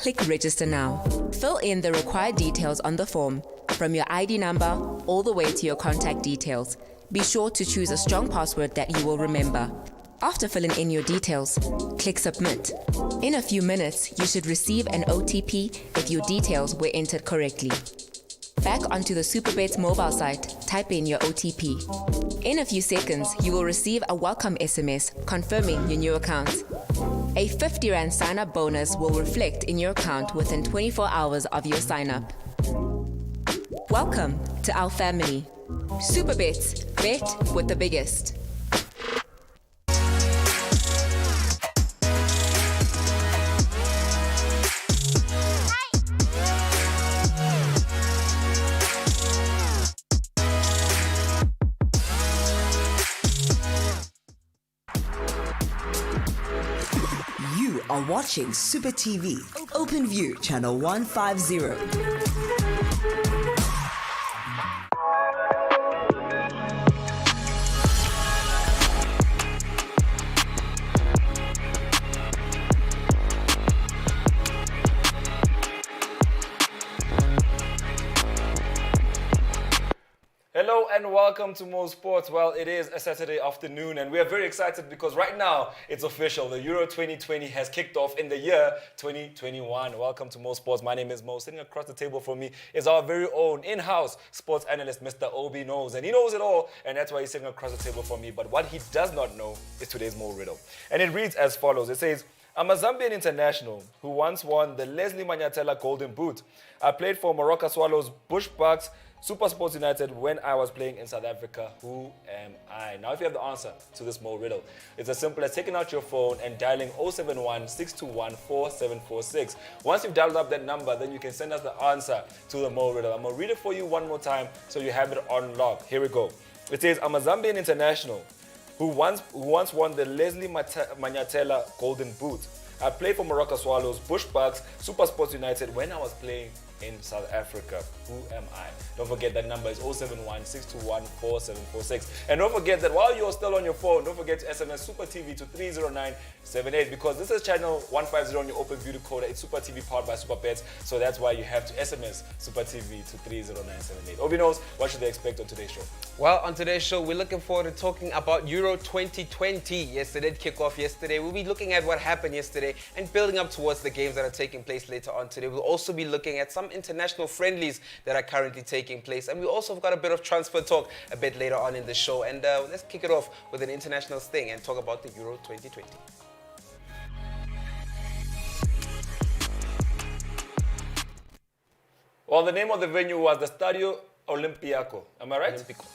Click register now. Fill in the required details on the form, from your ID number all the way to your contact details. Be sure to choose a strong password that you will remember. After filling in your details, click submit. In a few minutes, you should receive an OTP if your details were entered correctly. Back onto the Superbets mobile site, type in your OTP. In a few seconds, you will receive a welcome SMS confirming your new account. A 50 Rand sign-up bonus will reflect in your account within 24 hours of your sign-up. Welcome to our family. Superbets, bet with the biggest. You are watching Super TV, Open View, channel 150. Hello and welcome to Mo Sports. Well, it is a Saturday afternoon and we are very excited because right now it's official. The Euro 2020 has kicked off in the year 2021. Welcome to Mo Sports. My name is Mo. Sitting across the table from me is our very own in-house sports analyst, Mr. OB.KNOWS. And he knows it all, and that's why he's sitting across the table from me. But what he does not know is today's Mo riddle. And it reads as follows. It says, I'm a Zambian international who once won the Leslie Manyatela Golden Boot. I played for Morocco Swallows, Bush Bucks, Super Sports United when I was playing in South Africa. Who am I? Now, if you have the answer to this Mo riddle, it's as simple as taking out your phone and dialing 071-621-4746. Once you've dialed up that number, then you can send us the answer to the Mo riddle. I'm going to read it for you one more time so you have it on lock. Here we go. It says, I'm a Zambian international who once won the Leslie Manyatela Golden Boot. I played for Morocco Swallows, Bush Bucks, Super Sports United when I was playing in South Africa. Who am I? Don't forget that number is 071-621-4746. And don't forget that while you're still on your phone, don't forget to SMS Super TV to 30978 because this is channel 150 on your Open View decoder. It's Super TV powered by Superbets, so that's why you have to SMS Super TV to 30978. Obi knows, what should they expect on today's show? Well, on today's show, we're looking forward to talking about Euro 2020. Yes, it did kick off yesterday. We'll be looking at what happened yesterday and building up towards the games that are taking place later on today. We'll also be looking at some international friendlies that are currently taking place. And we also have got a bit of transfer talk a bit later on in the show. And let's kick it off with an international sting and talk about the Euro 2020. Well, the name of the venue was the Stadio Olimpiaco. Am I right?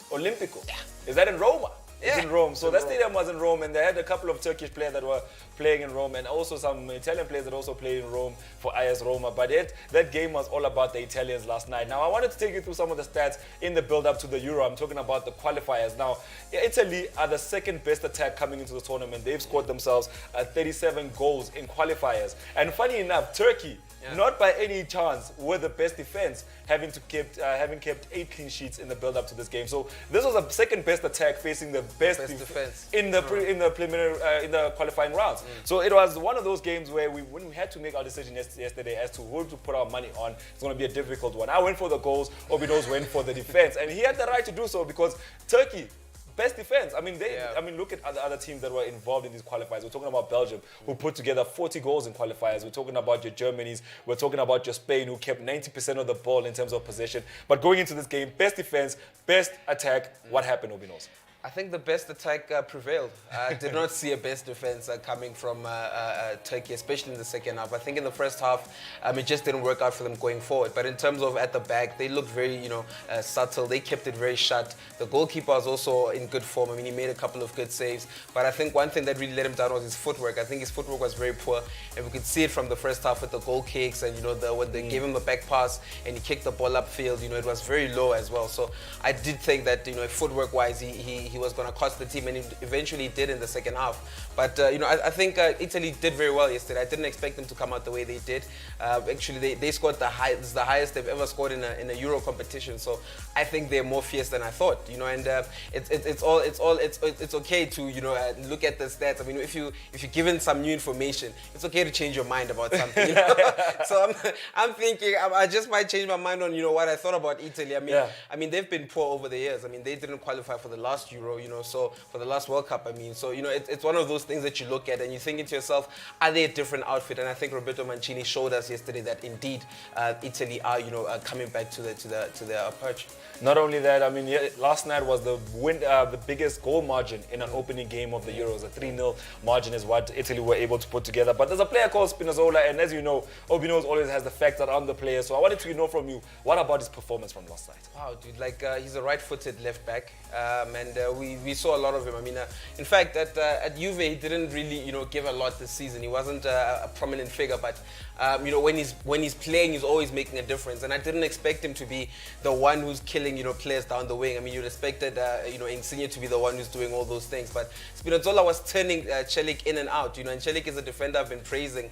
Olimpico. Yeah. Is that in Roma? Yeah. It's in Rome. So that stadium was in Rome, and they had a couple of Turkish players that were playing in Rome, and also some Italian players that also played in Rome for IS Roma. But that game was all about the Italians last night. Now, I wanted to take you through some of the stats in the build-up to the Euro. I'm talking about the qualifiers. Now, Italy are the second best attack coming into the tournament. They've scored themselves 37 goals in qualifiers. And funny enough, Turkey, not by any chance, were the best defense, having kept 8 clean sheets in the build-up to this game. So this was a second best attack facing the best defense in the preliminary in the qualifying rounds. So it was one of those games where when we had to make our decision yesterday as to who to put our money on, it's going to be a difficult one. I went for the goals, Obidos went for the defense, and he had the right to do so because Turkey, best defense. I mean, look at other teams that were involved in these qualifiers. We're talking about Belgium, who put together 40 goals in qualifiers. We're talking about your Germanys. We're talking about your Spain, who kept 90% of the ball in terms of possession. But going into this game, best defense, best attack. What happened, Obinos? I think the best attack prevailed. I did not see a best defense coming from Turkey, especially in the second half. I think in the first half, it just didn't work out for them going forward. But in terms of at the back, they looked very, subtle. They kept it very shut. The goalkeeper was also in good form. I mean, he made a couple of good saves. But I think one thing that really let him down was his footwork. I think his footwork was very poor. And we could see it from the first half with the goal kicks and, when they gave him the back pass and he kicked the ball upfield, it was very low as well. So I did think that, footwork-wise, he he was going to cost the team, and he eventually did in the second half. But I think Italy did very well yesterday. I didn't expect them to come out the way they did. Actually, they scored the highest they've ever scored in a Euro competition. So I think they're more fierce than I thought. And it's okay to look at the stats. I mean, if you're given some new information, it's okay to change your mind about something. So I'm thinking I just might change my mind on what I thought about Italy. I mean they've been poor over the years. I mean they didn't qualify for the last Euro, so for the last World Cup. I mean, so it's one of those things that you look at and you think to yourself, are they a different outfit? And I think Roberto Mancini showed us yesterday that indeed Italy are coming back to their approach. Not only that, I mean, last night was the biggest goal margin in an opening game of the Euros. A 3-0 margin is what Italy were able to put together. But there's a player called Spinazzola, and as you know, OB.KNOWS always has the facts around the player. So I wanted to know from you, what about his performance from last night? Wow, dude, he's a right-footed left back, and we saw a lot of him. I mean, in fact, at Juve, he didn't really give a lot this season. He wasn't a prominent figure, but when he's playing, he's always making a difference. And I didn't expect him to be the one who's killing players down the wing. I mean, you'd expected Insigne to be the one who's doing all those things, but Spinazzola was turning Celik in and out. And Celik is a defender I've been praising.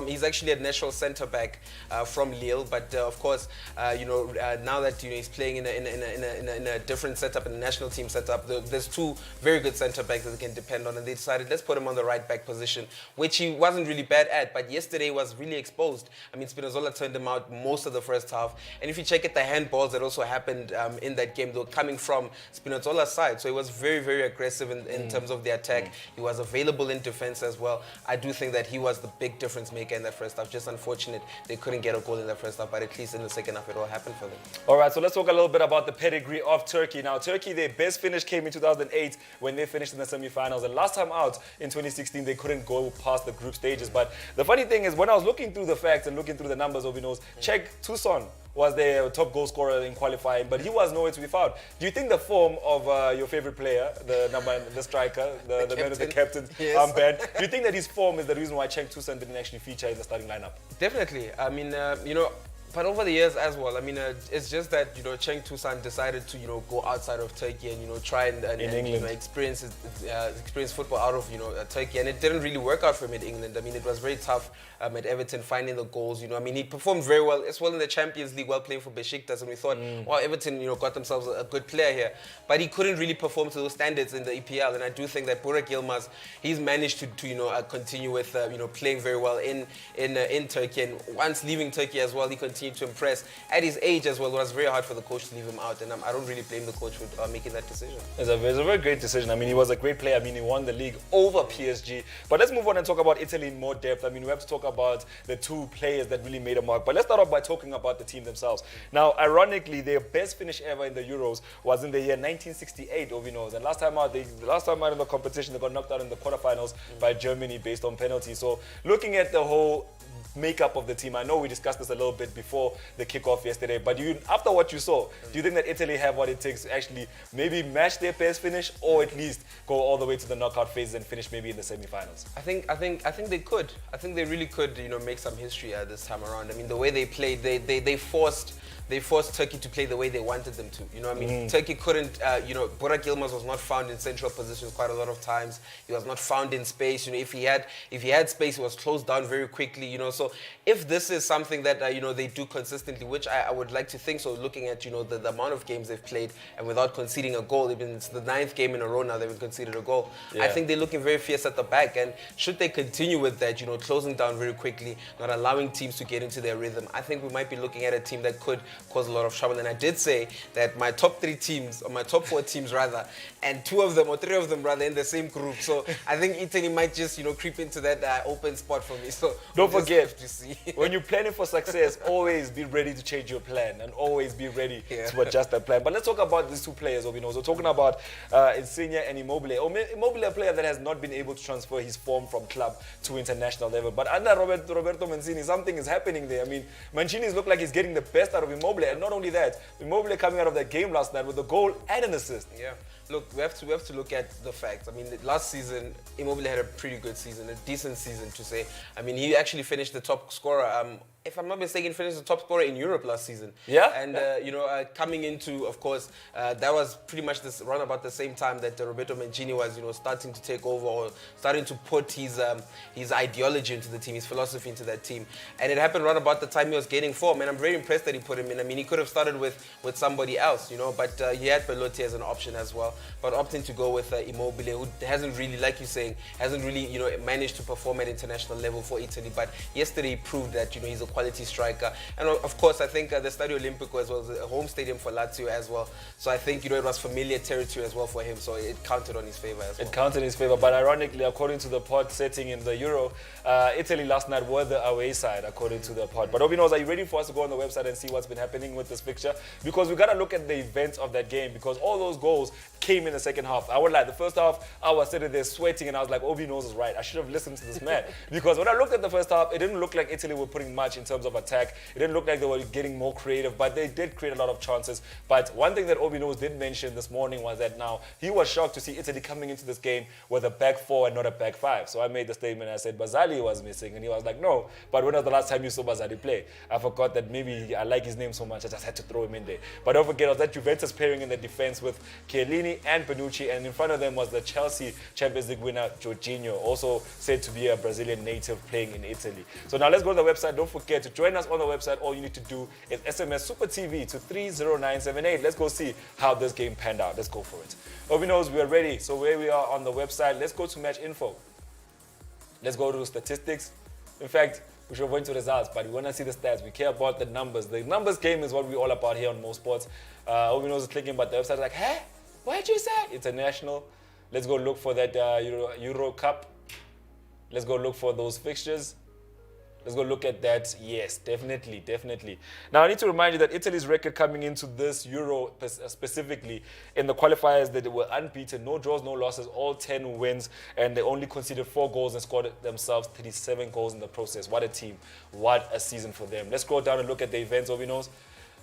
He's actually a national centre back from Lille, but of course, now that he's playing in a different setup, in a national team setup, there's two very good centre backs that they can depend on, and they decided let's put him on the right back position, which he wasn't really bad at, but yesterday was really exposed. I mean, Spinazzola turned him out most of the first half, and if you check at the handballs that also happened in that game, they were coming from Spinazzola's side, so he was very, very aggressive in terms of the attack. He was available in defense as well. I do think that he was the big difference maker in that first half. Just unfortunate they couldn't get a goal in the first half, but at least in the second half it all happened for them. All right, so let's talk a little bit about the pedigree of Turkey. Now, Turkey, their best finish came in 2008 when they finished in the semi-finals, and last time out in 2016 they couldn't go past the group stages. But the funny thing is, when I was looking through the facts and looking through the numbers, OB.KNOWS, Czech Tucson was their top goal scorer in qualifying, but he was nowhere to be found. Do you think the form of your favorite player, the striker, the man with the captain's armband, do you think that his form is the reason why Cenk Tosun didn't actually feature in the starting lineup? Definitely. I mean, but over the years as well, I mean, it's just that Cenk Tosun decided to go outside of Turkey and try and experience football out of Turkey, and it didn't really work out for him in England. I mean, it was very tough at Everton finding the goals. I mean, he performed very well as well in the Champions League while playing for Besiktas, and we thought, wow, Everton got themselves a good player here, but he couldn't really perform to those standards in the EPL. And I do think that Burak Yilmaz, he's managed to continue with playing very well in Turkey, and once leaving Turkey as well, he continued to impress. At his age as well, it was very hard for the coach to leave him out, and I don't really blame the coach for making that decision. It's a very great decision. I mean, he was a great player. I mean, he won the league over PSG. But let's move on and talk about Italy in more depth. I mean, we have to talk about the two players that really made a mark. But let's start off by talking about the team themselves. Now, ironically, their best finish ever in the Euros was in the year 1968, OB.KNOWS. And last time out in the competition, they got knocked out in the quarterfinals by Germany based on penalties. So looking at the whole makeup of the team, I know we discussed this a little bit before the kickoff yesterday, but after what you saw, do you think that Italy have what it takes to actually maybe match their best finish, or at least go all the way to the knockout phase and finish maybe in the semi-finals? I think they could. I think they really could, make some history this time around. I mean, the way they played, they forced Turkey to play the way they wanted them to. I mean, Turkey couldn't, Burak Yilmaz was not found in central positions quite a lot of times. He was not found in space. If he had space, he was closed down very quickly. So if this is something that they do consistently, which I would like to think so, looking at the amount of games they've played and without conceding a goal, it's the 9th game in a row now they've conceded a goal. Yeah. I think they're looking very fierce at the back, and should they continue with that, closing down very quickly, not allowing teams to get into their rhythm, I think we might be looking at a team that could cause a lot of trouble. And I did say that my top 3 teams, or my top 4 teams rather, and 2 of them or 3 of them rather in the same group. So I think Italy might just creep into that open spot for me. So don't forget, when you're planning for success, always be ready to change your plan and always be ready to adjust that plan. But let's talk about these 2 players, OB.KNOWS. We're talking about Insigne and Immobile. Immobile, a player that has not been able to transfer his form from club to international level. But under Roberto Mancini, something is happening there. I mean, Mancini's look like he's getting the best out of Immobile, and not only that, Immobile coming out of that game last night with a goal and an assist. Yeah. Look, we have to look at the facts. I mean, last season, Immobile had a pretty good season, a decent season to say. I mean, he actually finished the top scorer if I'm not mistaken, finished the top scorer in Europe last season. Yeah. And, coming into, of course, that was pretty much this run about the same time that Roberto Mancini was, starting to take over or starting to put his ideology into the team, his philosophy into that team. And it happened right about the time he was gaining form. And I'm very impressed that he put him in. I mean, he could have started with somebody else, but he had Belotti as an option as well. But opting to go with Immobile, who hasn't really, like you're saying, hasn't really, managed to perform at international level for Italy. But yesterday he proved that, he's a quality striker. And of course, I think the Stadio Olimpico as well was a home stadium for Lazio as well. So I think, it was familiar territory as well for him. So it counted on his favor as well. It counted in his favor. But ironically, according to the pod setting in the Euro, Italy last night were the away side, according to the pod. But OB.KNOWS, are you ready for us to go on the website and see what's been happening with this fixture? Because we got to look at the events of that game, because all those goals came in the second half. I would lie, the first half, I was sitting there sweating and I was like, OB.KNOWS is right. I should have listened to this man. Because when I looked at the first half, it didn't look like Italy were putting much in terms of attack. It didn't look like they were getting more creative, but they did create a lot of chances. But one thing that OB.KNOWS did mention this morning was that now he was shocked to see Italy coming into this game with a back four and not a back five. So I made the statement, I said Bazzali was missing, and he was like, no, but when was the last time you saw Bazzali play? I forgot that maybe I like his name so much, I just had to throw him in there. But don't forget, it was that Juventus pairing in the defense with Chiellini and Bonucci, and in front of them was the Chelsea Champions League winner, Jorginho, also said to be a Brazilian native playing in Italy. So now let's go to the website. Don't forget to join us on the website. All you need to do is SMS Super TV to 30978. Let's go see how this game panned out. Let's go for it. OB.KNOWS, we are ready. So where we are on the website, let's go to match info. Let's go to statistics. In fact, we should go into results, but we want to see the stats. We care about the numbers. The numbers game is what we're all about here on Mo Sports. OB.KNOWS is clicking, but the website is like, hey, what did you say? International. Let's go look for that Euro Cup. Let's go look for those fixtures. Let's go look at that. Yes, definitely. Now, I need to remind you that Italy's record coming into this Euro specifically in the qualifiers, that they were unbeaten, no draws, no losses, all 10 wins, and they only conceded 4 goals and scored themselves 37 goals in the process. What a team. What a season for them. Let's scroll down and look at the events, OB.KNOWS.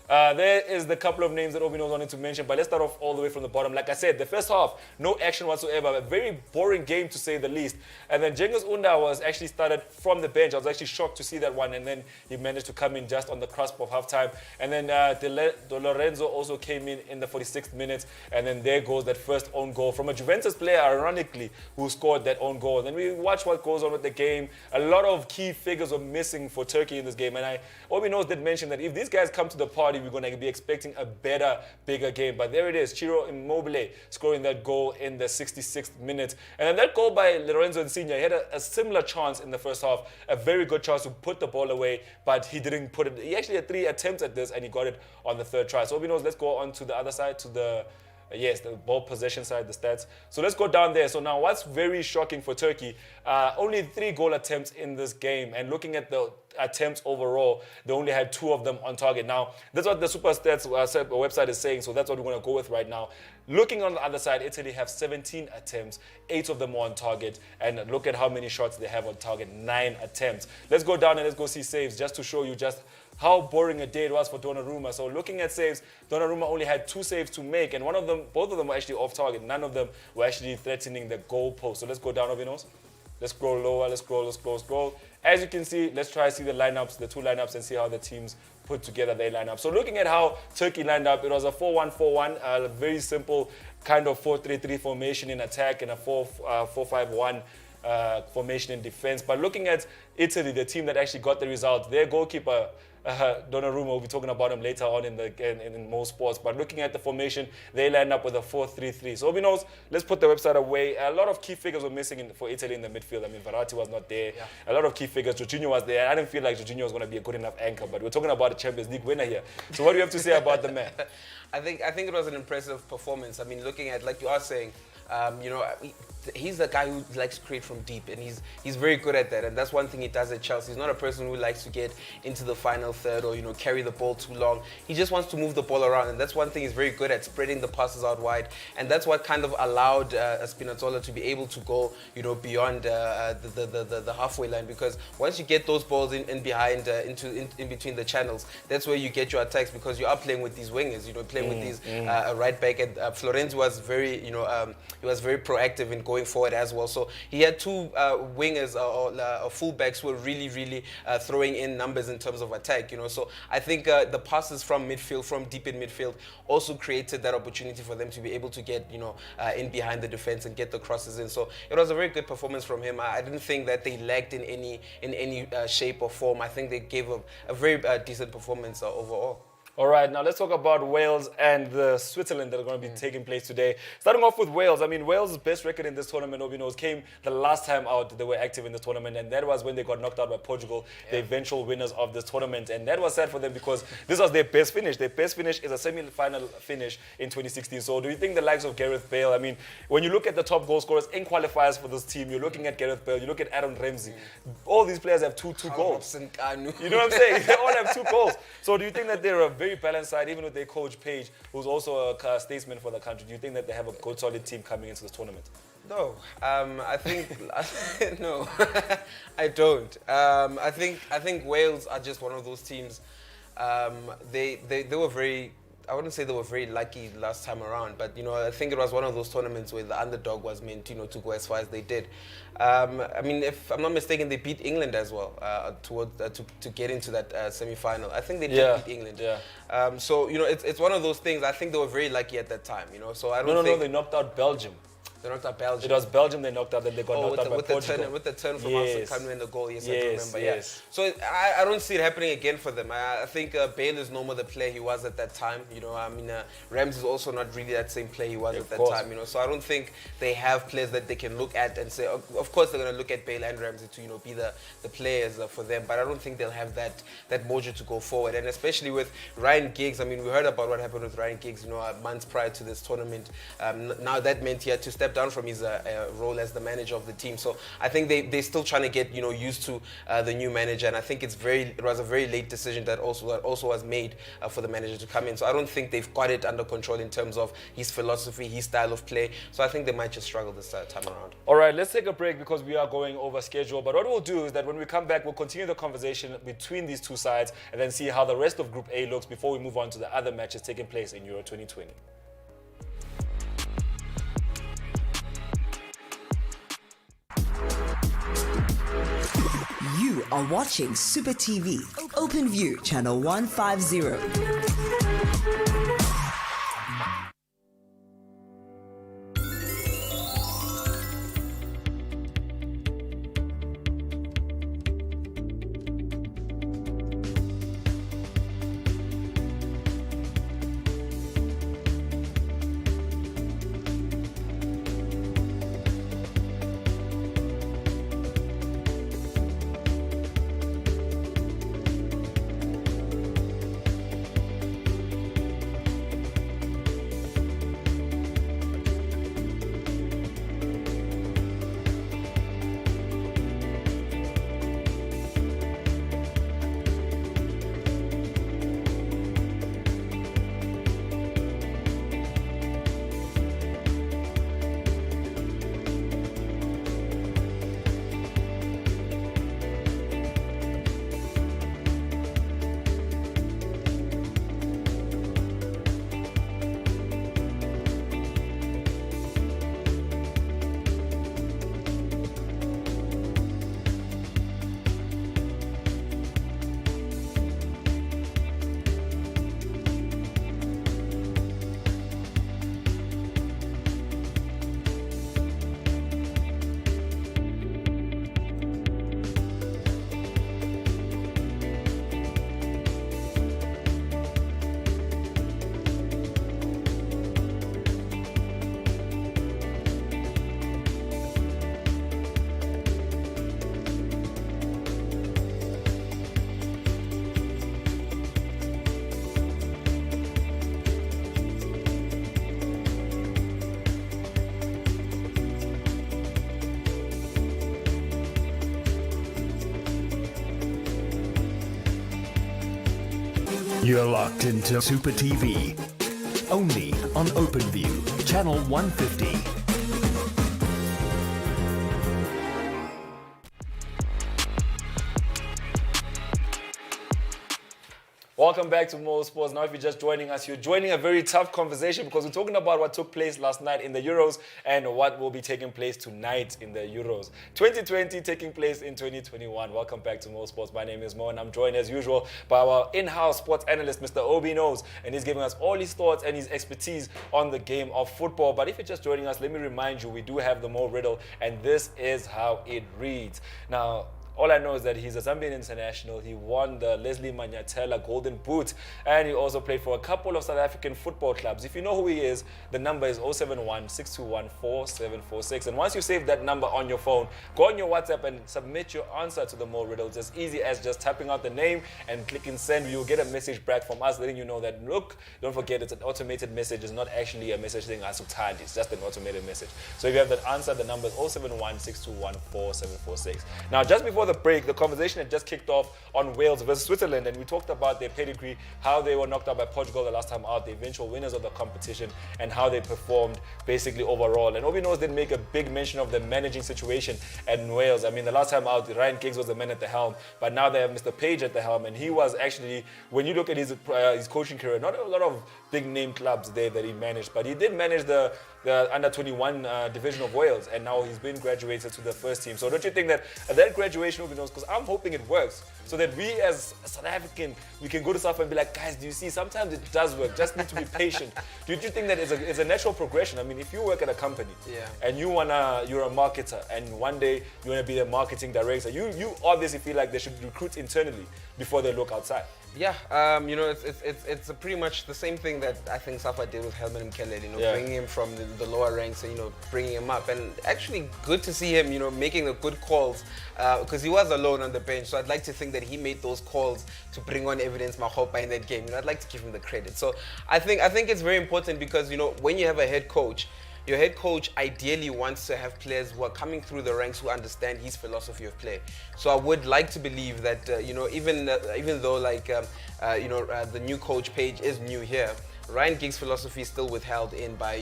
There is the couple of names that OB.KNOWS wanted to mention, but let's start off all the way from the bottom. Like I said, the first half, no action whatsoever, a very boring game to say the least. And then Cengiz Unda was actually started from the bench. I was actually shocked to see that one, and then he managed to come in just on the cusp of halftime. And then De Lorenzo also came in the 46th minute, and then there goes that first own goal from a Juventus player, ironically, who scored that own goal. And then we watch what goes on with the game. A lot of key figures were missing for Turkey in this game, and OB.KNOWS did mention that if these guys come to the party, we're going to be expecting a better, bigger game. But there it is, Ciro Immobile scoring that goal in the 66th minute. And then that goal by Lorenzo Insigne, he had a similar chance in the first half, a very good chance to put the ball away, but he didn't put it. He actually had 3 attempts at this, and he got it on the 3rd try. So OB.KNOWS, let's go on to the other side, to the ball possession side, the stats. So let's go down there. So now what's very shocking for Turkey, only 3 goal attempts in this game. And looking at the attempts overall, they only had 2 of them on target. Now, that's what the Super Stats website is saying, so that's what we're going to go with right now. Looking on the other side, Italy have 17 attempts, 8 of them were on target, and look at how many shots they have on target, 9 attempts. Let's go down and let's go see saves, just to show you just how boring a day it was for Donnarumma. So looking at saves, Donnarumma only had 2 saves to make, and both of them were actually off target. None of them were actually threatening the goal post. So let's go down, OB.KNOWS. Let's scroll lower, let's scroll. As you can see, let's try to see the lineups, the 2 lineups, and see how the teams put together their lineup. So looking at how Turkey lined up, it was a 4-1-4-1, a very simple kind of 4-3-3 formation in attack and a 4-5-1 formation in defense. But looking at Italy, the team that actually got the result, their goalkeeper, Donnarumma, we'll be talking about him later on in Mo Sports. But looking at the formation, they lined up with a 4-3-3. So OB.KNOWS, let's put the website away. A lot of key figures were missing for Italy in the midfield. I mean, Verratti was not there. Yeah. A lot of key figures. Jorginho was there. I didn't feel like Jorginho was going to be a good enough anchor, but we're talking about a Champions League winner here. So what do you have to say about the man? I think it was an impressive performance. I mean, looking at, like you are saying, he's the guy who likes to create from deep, and he's very good at that. And that's one thing he does at Chelsea. He's not a person who likes to get into the final third or carry the ball too long. He just wants to move the ball around, and that's one thing he's very good at, spreading the passes out wide. And that's what kind of allowed Spinazzola to be able to go beyond the halfway line, because once you get those balls in behind in between the channels, that's where you get your attacks, because you are playing with these wingers, playing with these right back. And Florenzi was very he was very proactive in going forward as well. So he had two wingers or fullbacks who were really throwing in numbers in terms of attack. So I think the passes from midfield, from deep in midfield, also created that opportunity for them to be able to get in behind the defense and get the crosses in. So it was a very good performance from him. I didn't think that they lacked in any shape or form. I think they gave a very decent performance overall. All right, now let's talk about Wales and the Switzerland that are going to be taking place today. Starting off with Wales, I mean, Wales' best record in this tournament, OB.KNOWS, came the last time out they were active in this tournament, and that was when they got knocked out by Portugal, the eventual winners of this tournament. And that was sad for them because this was their best finish. Their best finish is a semi-final finish in 2016. So do you think the likes of Gareth Bale, I mean, when you look at the top goal scorers in qualifiers for this team, you're looking at Gareth Bale, you look at Aaron Ramsey, all these players have two goals. You know what I'm saying? They all have 2 goals. So do you think that they're a very balanced side, even with their coach Page, who's also a statesman for the country? Do you think that they have a good, solid team coming into this tournament? No, I think no, I don't. I think Wales are just one of those teams. They were very. I wouldn't say they were very lucky last time around, but I think it was one of those tournaments where the underdog was meant to go as far as they did. I mean, if I'm not mistaken, they beat England as well to get into that semi-final. I think they did beat England. Yeah. So it's one of those things. I think they were very lucky at that time. So I don't think they knocked out Belgium. They knocked out Belgium. It was Belgium they knocked out, then they got knocked out by Portugal. With the turn from us coming in the goal, yes, I do remember. Yes. So I don't see it happening again for them. I think Bale is no more the player he was at that time. I mean, Rams is also not really that same player he was at that time. So I don't think they have players that they can look at and say, of course they're going to look at Bale and Ramsey to be the players for them, but I don't think they'll have that mojo to go forward. And especially with Ryan Giggs, I mean, we heard about what happened with Ryan Giggs, months prior to this tournament. Now that meant he had to step down from his role as the manager of the team. So I think they're still trying to get used to the new manager, and I think it was a very late decision that also was made for the manager to come in. So I don't think they've got it under control in terms of his philosophy, his style of play. So I think they might just struggle this time around. All right, let's take a break because we are going over schedule. But what we'll do is that when we come back, we'll continue the conversation between these two sides and then see how the rest of Group A looks before we move on to the other matches taking place in Euro 2020. You are watching Super TV, Open View, channel 150. You're locked into Super TV, only on OpenView, channel 150. Welcome back to Mo Sports. Now, if you're just joining us, you're joining a very tough conversation because we're talking about what took place last night in the Euros and what will be taking place tonight in the Euros. 2020 taking place in 2021. Welcome back to Mo Sports. My name is Mo, and I'm joined as usual by our in-house sports analyst, Mr. OB.KNOWS, and he's giving us all his thoughts and his expertise on the game of football. But if you're just joining us, let me remind you, we do have the Mo riddle, and this is how it reads. Now, all I know is that he's a Zambian international. He won the Leslie Manyatela Golden Boot, and he also played for a couple of South African football clubs. If you know who he is, the number is 071-621-4746. And once you save that number on your phone, go on your WhatsApp and submit your answer to the Mo riddle. It's as easy as just typing out the name and clicking send. You'll get a message back from us letting you know that, look, don't forget, it's an automated message. It's not actually a message saying Asutandi. It's just an automated message. So if you have that answer, the number is 071-621-4746. Now, just before the break, the conversation had just kicked off on Wales versus Switzerland, and we talked about their pedigree, how they were knocked out by Portugal the last time out, the eventual winners of the competition, and how they performed basically overall. And OB.KNOWS did make a big mention of the managing situation in Wales. I mean, the last time out, Ryan Giggs was the man at the helm, but now they have Mr. Page at the helm, and he was actually, when you look at his coaching career, not a lot of big name clubs there that he managed, but he did manage the under-21 division of Wales, and now he's been graduated to the first team. So don't you think that graduation will be knows? Because I'm hoping it works, so that we as South African, we can go to South and be like, guys, do you see? Sometimes it does work. Just need to be patient. Do you think that it's a natural progression? I mean, if you work at a company and you're a marketer, and one day you wanna be the marketing director, you obviously feel like they should recruit internally before they look outside. Yeah, it's pretty much the same thing that I think Safa did with Helman Mkelele, bringing him from the lower ranks and, bringing him up. And actually good to see him, making the good calls because he was alone on the bench. So I'd like to think that he made those calls to bring on Evidence Mahopa in that game. I'd like to give him the credit. So I think it's very important because, when you have a head coach, your head coach ideally wants to have players who are coming through the ranks who understand his philosophy of play. So I would like to believe that even though the new coach Page is new here, Ryan Giggs' philosophy is still withheld in by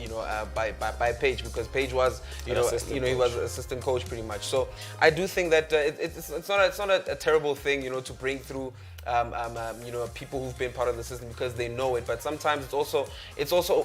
Page, because Page was he was assistant coach pretty much. So I do think that it's not a terrible thing to bring through people who've been part of the system because they know it. But sometimes it's also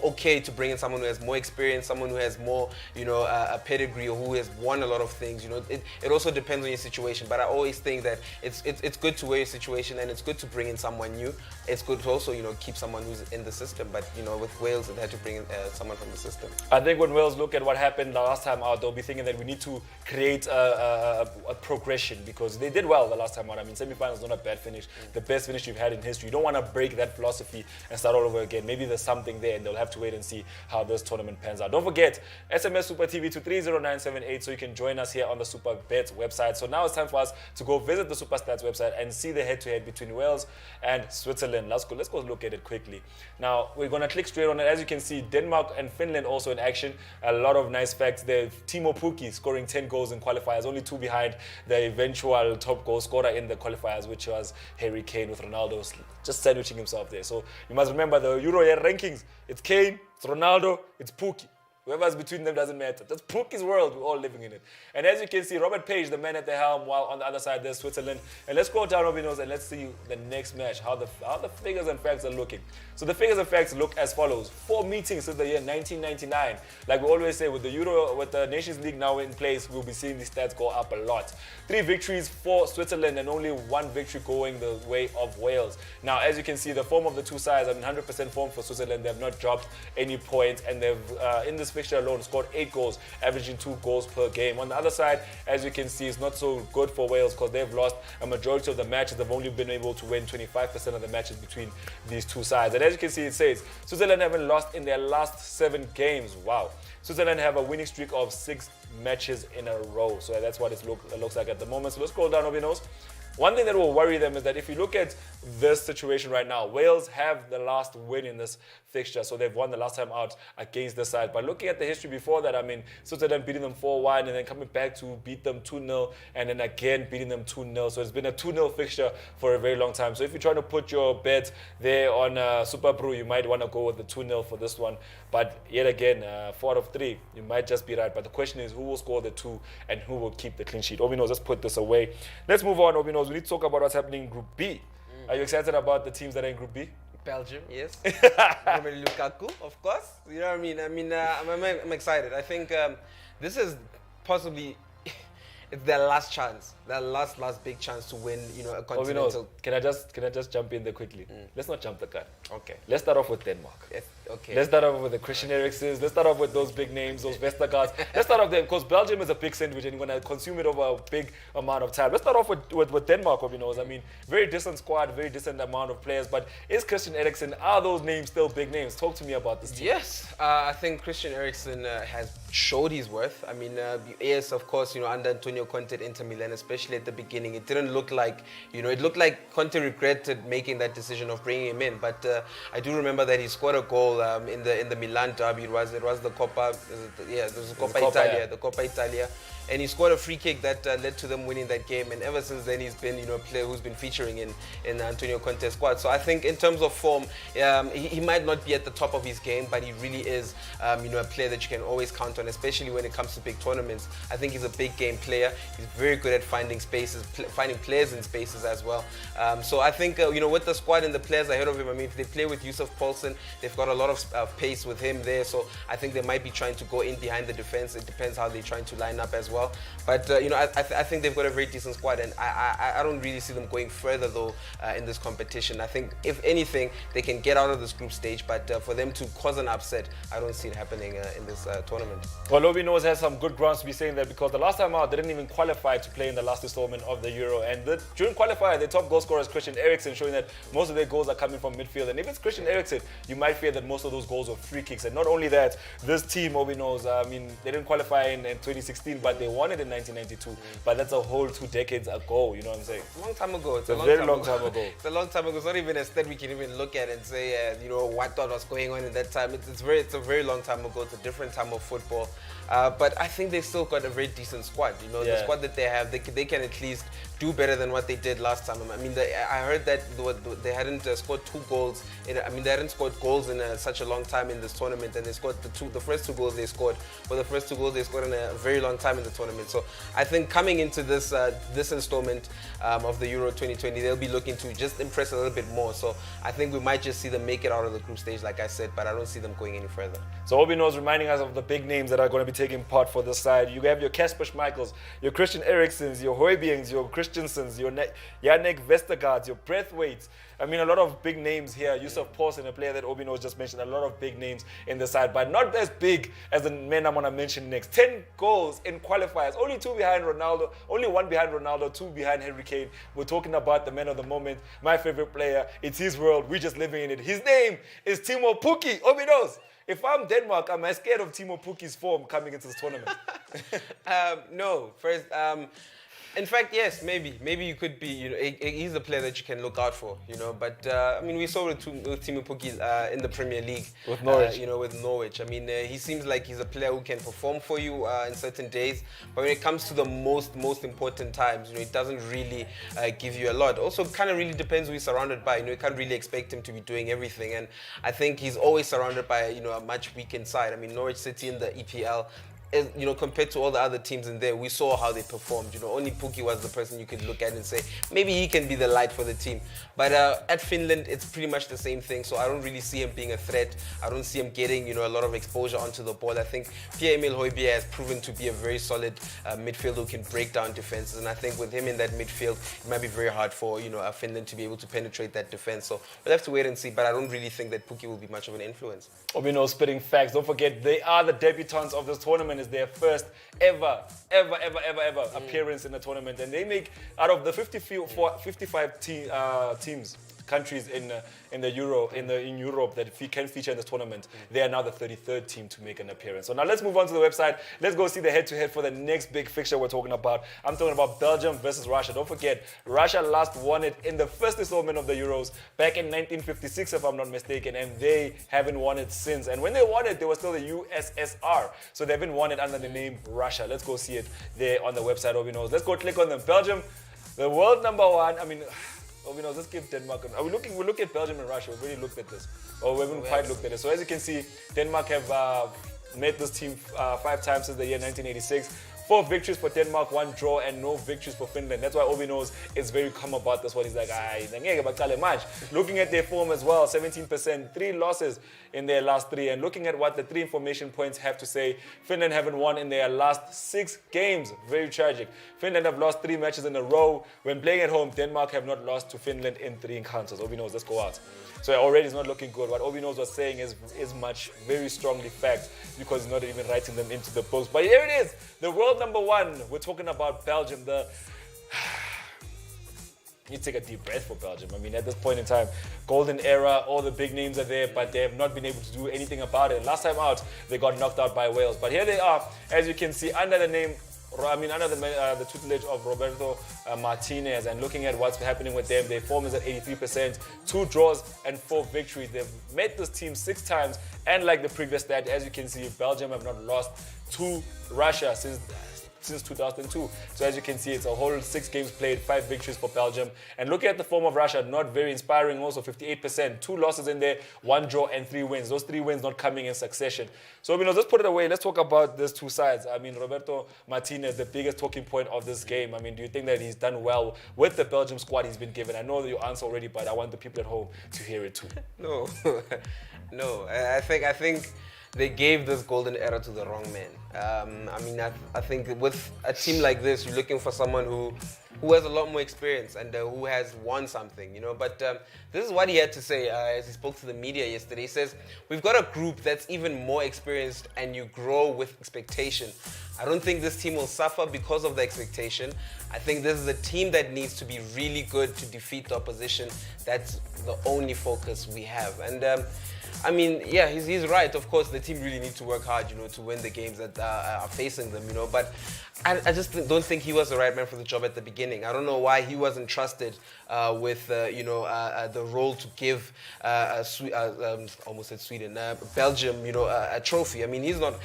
okay to bring in someone who has more experience, someone who has more a pedigree, or who has won a lot of things. It also depends on your situation. But I always think that it's good to weigh your situation, and it's good to bring in someone new. It's good to also keep someone who's in the system. But with Wales, it had to bring in someone from the system. I think when Wales look at what happened the last time out, they'll be thinking that we need to create a progression, because they did well the last time out. I mean, semi-finals not a bad finish. The best finish you've had in history. You don't want to break that philosophy and start all over again. Maybe there's something there, and they'll have to wait and see how this tournament pans out. Don't forget, SMS Super TV to 30978 so you can join us here on the Super Bets website. So now it's time for us to go visit the Super Stats website and see the head-to-head between Wales and Switzerland. Let's go look at it quickly. Now, we're going to click straight on it. As you can see, Denmark and Finland also in action. A lot of nice facts there. Timo Pukki scoring 10 goals in qualifiers, only 2 behind the eventual top goal scorer in the qualifiers, which was Harry Kane, with Ronaldo just sandwiching himself there. So you must remember the Euro rankings. It's Kane, it's Ronaldo, it's Pukki. Whoever's between them doesn't matter. That's Pukki's world. We're all living in it. And as you can see, Robert Page, the man at the helm, while on the other side there's Switzerland. And let's go down, OB.KNOWS, and let's see the next match, how the figures and facts are looking. So the figures and facts look as follows. 4 meetings since the year 1999. Like we always say, with the Euro, with the Nations League now in place, we'll be seeing these stats go up a lot. 3 victories for Switzerland and only 1 victory going the way of Wales. Now, as you can see, the form of the two sides, 100% form for Switzerland. They have not dropped any points, and they've, in this fixture alone, scored 8 goals, averaging 2 goals per game. On the other side, as you can see, it's not so good for Wales because they've lost a majority of the matches. They've only been able to win 25% of the matches between these two sides. And as you can see, it says Switzerland haven't lost in their last 7 games. Wow. Switzerland have a winning streak of 6 matches in a row. So that's what it looks like at the moment. So let's scroll down, OB.KNOWS. One thing that will worry them is that if you look at this situation right now, Wales have the last win in this fixture, so they've won the last time out against the side. But looking at the history before that, I mean, Switzerland beating them 4-1 and then coming back to beat them 2-0 and then again beating them 2-0. So it's been a 2-0 fixture for a very long time. So if you're trying to put your bet there on Super Pro, you might want to go with the 2-0 for this one. But yet again, 4 out of 3, you might just be right. But the question is, who will score the 2 and who will keep the clean sheet? OB.KNOWS, let's put this away. Let's move on, OB.KNOWS. We need to talk about what's happening in Group B. Are you excited about the teams that are in Group B? Belgium, yes. Romelu Lukaku, of course. You know what I mean? I'm excited. I think this is possibly it's their last chance, their last big chance to win, a continental. Can I just jump in there quickly? Let's not jump the gun. Okay. Let's start off with Denmark. Yes. Okay. Let's start off with the Christian Eriksens. Let's start off with those big names, those Vestergaards. Let's start off there because Belgium is a big sandwich and you're going to consume it over a big amount of time. Let's start off with Denmark, OB.KNOWS. I mean, very decent squad, very decent amount of players. But is Christian Eriksen, are those names still big names? Talk to me about this team. Yes, I think Christian Eriksen has showed his worth. I mean, yes, of course, under Antonio Conte at Inter Milan, especially at the beginning, it didn't look like, it looked like Conte regretted making that decision of bringing him in. But I do remember that he scored a goal in the Milan derby. It was the Coppa, the Coppa Italia. And he scored a free kick that led to them winning that game. And ever since then, he's been, a player who's been featuring in Antonio Conte's squad. So I think in terms of form, he might not be at the top of his game, but he really is, a player that you can always count on, especially when it comes to big tournaments. I think he's a big game player. He's very good at finding spaces, finding players in spaces as well. So I think, with the squad and the players ahead of him, I mean, if they play with Yusuf Poulsen, they've got a lot of pace with him there. So I think they might be trying to go in behind the defense. It depends how they're trying to line up as well. But I think they've got a very decent squad, and I don't really see them going further though in this competition. I think if anything, they can get out of this group stage, but for them to cause an upset, I don't see it happening in this tournament. Well, OB.KNOWS has some good grounds to be saying that because the last time out, they didn't even qualify to play in the last installment of the Euro, and during qualifier, their top goal scorer is Christian Eriksen, showing that most of their goals are coming from midfield. And if it's Christian Eriksen, you might fear that most of those goals were free kicks. And not only that, this team, OB.KNOWS, I mean, they didn't qualify in 2016, but they won it in 1992, but that's a whole 2 decades ago, you know what I'm saying? A long time ago. It's a very long time ago. It's a long time ago. It's not even a stat we can even look at and say, what was going on in that time. It's a very long time ago. It's a different time of football. But I think they've still got a very decent squad. The squad that they have, they can at least do better than what they did last time. I mean, I heard that they hadn't scored 2 goals. They hadn't scored goals in such a long time in this tournament, and they scored the first 2 goals they scored were the first 2 goals they scored in a very long time in the tournament. So I think coming into this installment of the Euro 2020, they'll be looking to just impress a little bit more. So I think we might just see them make it out of the group stage, like I said, but I don't see them going any further. So OB.KNOWS reminding us of the big names that are going to be taking part for this side. You have your Kasper Schmeichels, your Christian Eriksens, your Højbjergs, your Christensens, your Yannick Vestergaards, your Braithwaite's. I mean, a lot of big names here. Yusuf Poulsen, a player that OB.KNOWS just mentioned, a lot of big names in the side, but not as big as the men I'm going to mention next. 10 goals in qualifiers, only 2 behind Ronaldo, only 1 behind Ronaldo, 2 behind Harry Kane. We're talking about the man of the moment, my favorite player. It's his world. We're just living in it. His name is Timo Pukki. OB.KNOWS. If I'm Denmark, am I scared of Timo Pukki's form coming into this tournament? No. First, in fact, yes, maybe you could be. He's a player that you can look out for. But I mean, we saw with Timo Pukki in the Premier League with Norwich. With Norwich. I mean, he seems like he's a player who can perform for you in certain days. But when it comes to the most important times, it doesn't really give you a lot. Also, kind of really depends who he's surrounded by. You can't really expect him to be doing everything. And I think he's always surrounded by a much weakened side. I mean, Norwich City in the EPL. Compared to all the other teams in there, we saw how they performed. Only Pukki was the person you could look at and say, maybe he can be the light for the team. But at Finland, it's pretty much the same thing. So I don't really see him being a threat. I don't see him getting, a lot of exposure onto the ball. I think Pierre-Emile Højbjerg has proven to be a very solid midfielder who can break down defenses. And I think with him in that midfield, it might be very hard for, Finland to be able to penetrate that defense. So we'll have to wait and see. But I don't really think that Pukki will be much of an influence. OB.KNOWS spitting facts. Don't forget, they are the debutants of this tournament. It's their first ever appearance in the tournament, and they make out of the 55 teams, countries in Europe that can feature in this tournament. They are now the 33rd team to make an appearance. So now let's move on to the website. Let's go see the head-to-head for the next big fixture we're talking about. I'm talking about Belgium versus Russia. Don't forget, Russia last won it in the first installment of the Euros back in 1956, if I'm not mistaken, and they haven't won it since. And when they won it, they were still the USSR. So they haven't won it under the name Russia. Let's go see it there on the website, OB.KNOWS. Let's go click on them. Belgium, the world number 1. I mean, OB.KNOWS, let's give Denmark. We're looking at Belgium and Russia. We've already looked at this. Or we haven't quite looked at it. So as you can see, Denmark have met this team 5 times since the year 1986. 4 victories for Denmark, 1 draw, and no victories for Finland. That's why OB.KNOWS is very calm about this one. He's like, looking at their form as well, 17%, 3 losses in their last 3. And looking at what the 3 information points have to say, Finland haven't won in their last 6 games. Very tragic. Finland have lost 3 matches in a row. When playing at home, Denmark have not lost to Finland in 3 encounters. OB.KNOWS, let's go out. So already it's not looking good. What OB.KNOWS was saying is much very strongly fact, because he's not even writing them into the books. But here it is, the world number 1. We're talking about Belgium. You take a deep breath for Belgium. I mean, at this point in time, golden era, all the big names are there, but they have not been able to do anything about it. Last time out, they got knocked out by Wales. But here they are, as you can see, under the tutelage of Roberto Martinez, and looking at what's happening with them, their form is at 83%, 2 draws and 4 victories. They've met this team 6 times, and like the previous stat, as you can see, Belgium have not lost to Russia since 2002. So as you can see, it's a whole 6 games played, 5 victories for Belgium. And looking at the form of Russia, not very inspiring also, 58%, 2 losses in there, 1 draw and 3 wins. Those 3 wins not coming in succession. So, let's put it away. Let's talk about these 2 sides. I mean, Roberto Martinez, the biggest talking point of this game. I mean, do you think that he's done well with the Belgium squad he's been given? I know your answer already, but I want the people at home to hear it too. No, no. I think they gave this golden era to the wrong man. I think with a team like this, you're looking for someone who has a lot more experience and who has won something, But this is what he had to say as he spoke to the media yesterday. He says, we've got a group that's even more experienced, and you grow with expectation. I don't think this team will suffer because of the expectation. I think this is a team that needs to be really good to defeat the opposition. That's the only focus we have. And he's right. Of course, the team really need to work hard, to win the games that are facing them, But I just don't think he was the right man for the job at the beginning. I don't know why he wasn't trusted with, the role to give, almost said Sweden, Belgium, a trophy. I mean, he's not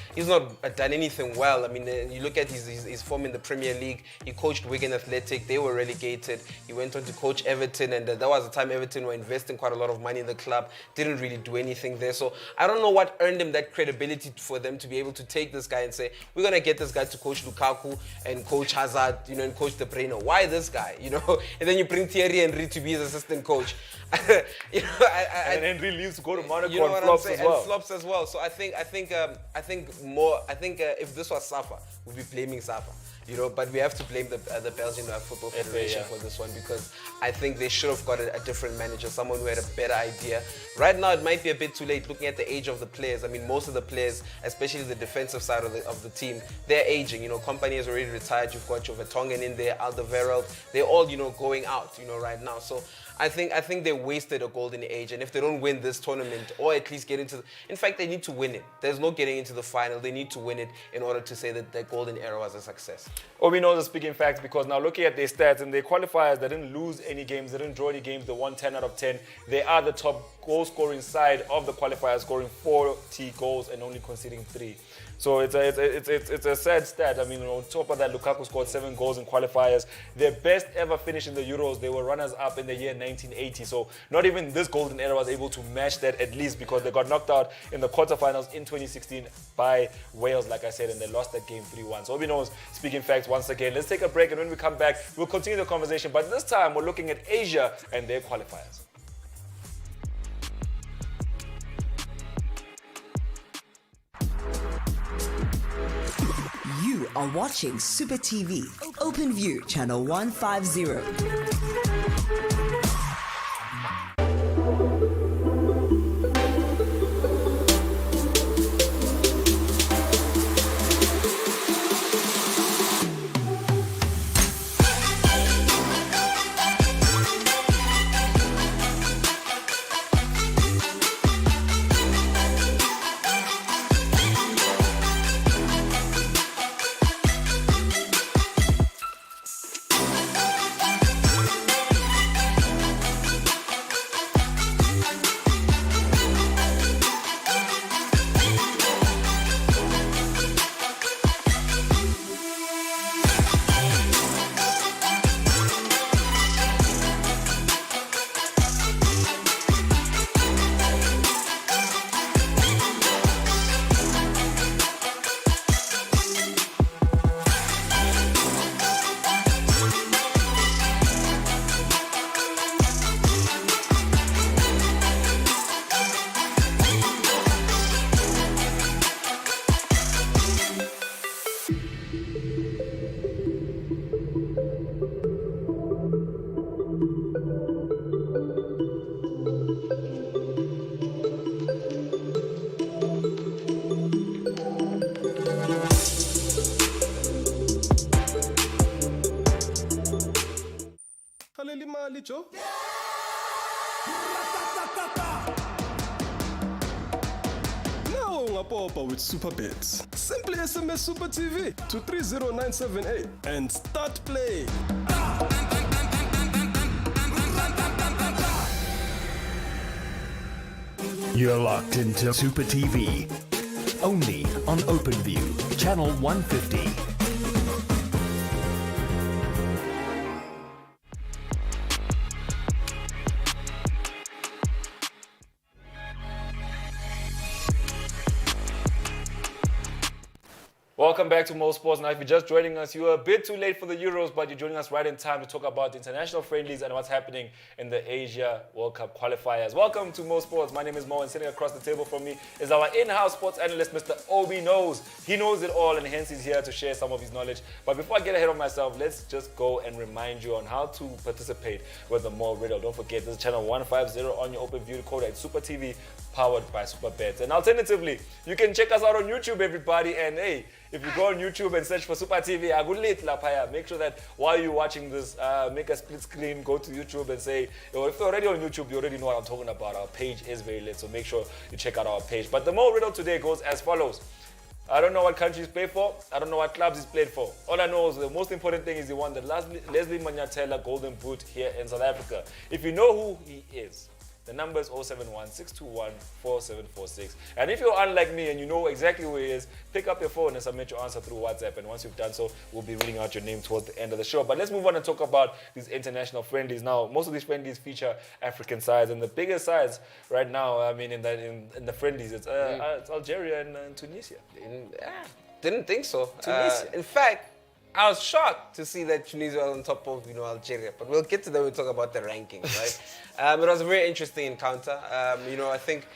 done anything well. I mean, you look at his form in the Premier League. He coached Wigan Athletic. They were relegated. He went on to coach Everton, and that was the time Everton were investing quite a lot of money in the club. Didn't really do anything there. So I don't know what earned him that credibility for them to be able to take this guy and say, we're going to get this guy to coach Lukaku and coach Hazard, and coach De Bruyne. Why this guy, And then you bring Thierry Henry to be his assistant coach. And Henry leaves to go to Monaco and flops as well. And flops as well. So I think if this was Safa, we'd be blaming Safa. But we have to blame the Belgian Football Federation for this one, because I think they should have got a different manager, someone who had a better idea. Right now, it might be a bit too late looking at the age of the players. I mean, most of the players, especially the defensive side of the team, they're aging. Company is already retired. You've got your Vertonghen in there, Alderweireld. They're all, going out, right now. So I think they wasted a golden age, and if they don't win this tournament, or at least get into in fact, they need to win it. There's no getting into the final. They need to win it in order to say that their golden era was a success. OB.KNOWS is speaking facts, because now looking at their stats and their qualifiers, they didn't lose any games, they didn't draw any games, they won 10 out of 10. They are the top goal-scoring side of the qualifiers, scoring 40 goals and only conceding 3. So it's a sad stat. I mean, on top of that, Lukaku scored 7 goals in qualifiers. Their best ever finish in the Euros, they were runners-up in the year 1980. So not even this golden era was able to match that, at least, because they got knocked out in the quarterfinals in 2016 by Wales, like I said, and they lost that game 3-1. So OB.KNOWS speaking facts once again. Let's take a break, and when we come back, we'll continue the conversation. But this time, we're looking at Asia and their qualifiers. You are watching Super TV, Open View, channel 150. popa with super bets. Simply SMS Super TV to 30978 and start playing. You're locked into Super TV. Only on OpenView, channel 150. Welcome back to Mo Sports. Now, if you're just joining us, you are a bit too late for the Euros, but you're joining us right in time to talk about the international friendlies and what's happening in the Asia World Cup qualifiers. Welcome to Mo Sports. My name is Mo, and sitting across the table from me is our in-house sports analyst, Mr. OB.KNOWS. He knows it all, and hence he's here to share some of his knowledge. But before I get ahead of myself, let's just go and remind you on how to participate with the Mo Riddle. Don't forget, this is channel 150 on your OpenView code at Super TV, powered by Super Bets. And alternatively, you can check us out on YouTube, everybody. And hey, if you go on YouTube and search for Super TV, make sure that while you're watching this, make a split screen, go to YouTube and say, if you're already on YouTube, you already know what I'm talking about. Our page is very lit, so make sure you check out our page. But the Mo Riddle today goes as follows. I don't know what country he's played for. I don't know what clubs he's played for. All I know is the most important thing is he won the Leslie Manyatela Golden Boot here in South Africa. If you know who he is, the number is 071-621-4746. And if you're unlike me and you know exactly who he is, pick up your phone and submit your answer through WhatsApp. And once you've done so, we'll be reading out your name towards the end of the show. But let's move on and talk about these international friendlies. Now, most of these friendlies feature African sides. And the biggest sides right now, I mean, in the friendlies, it's Algeria and Tunisia. Didn't think so. Tunisia. In fact, I was shocked to see that Tunisia was on top of Algeria, but we'll get to that when we talk about the rankings, right? It was a very interesting encounter. I think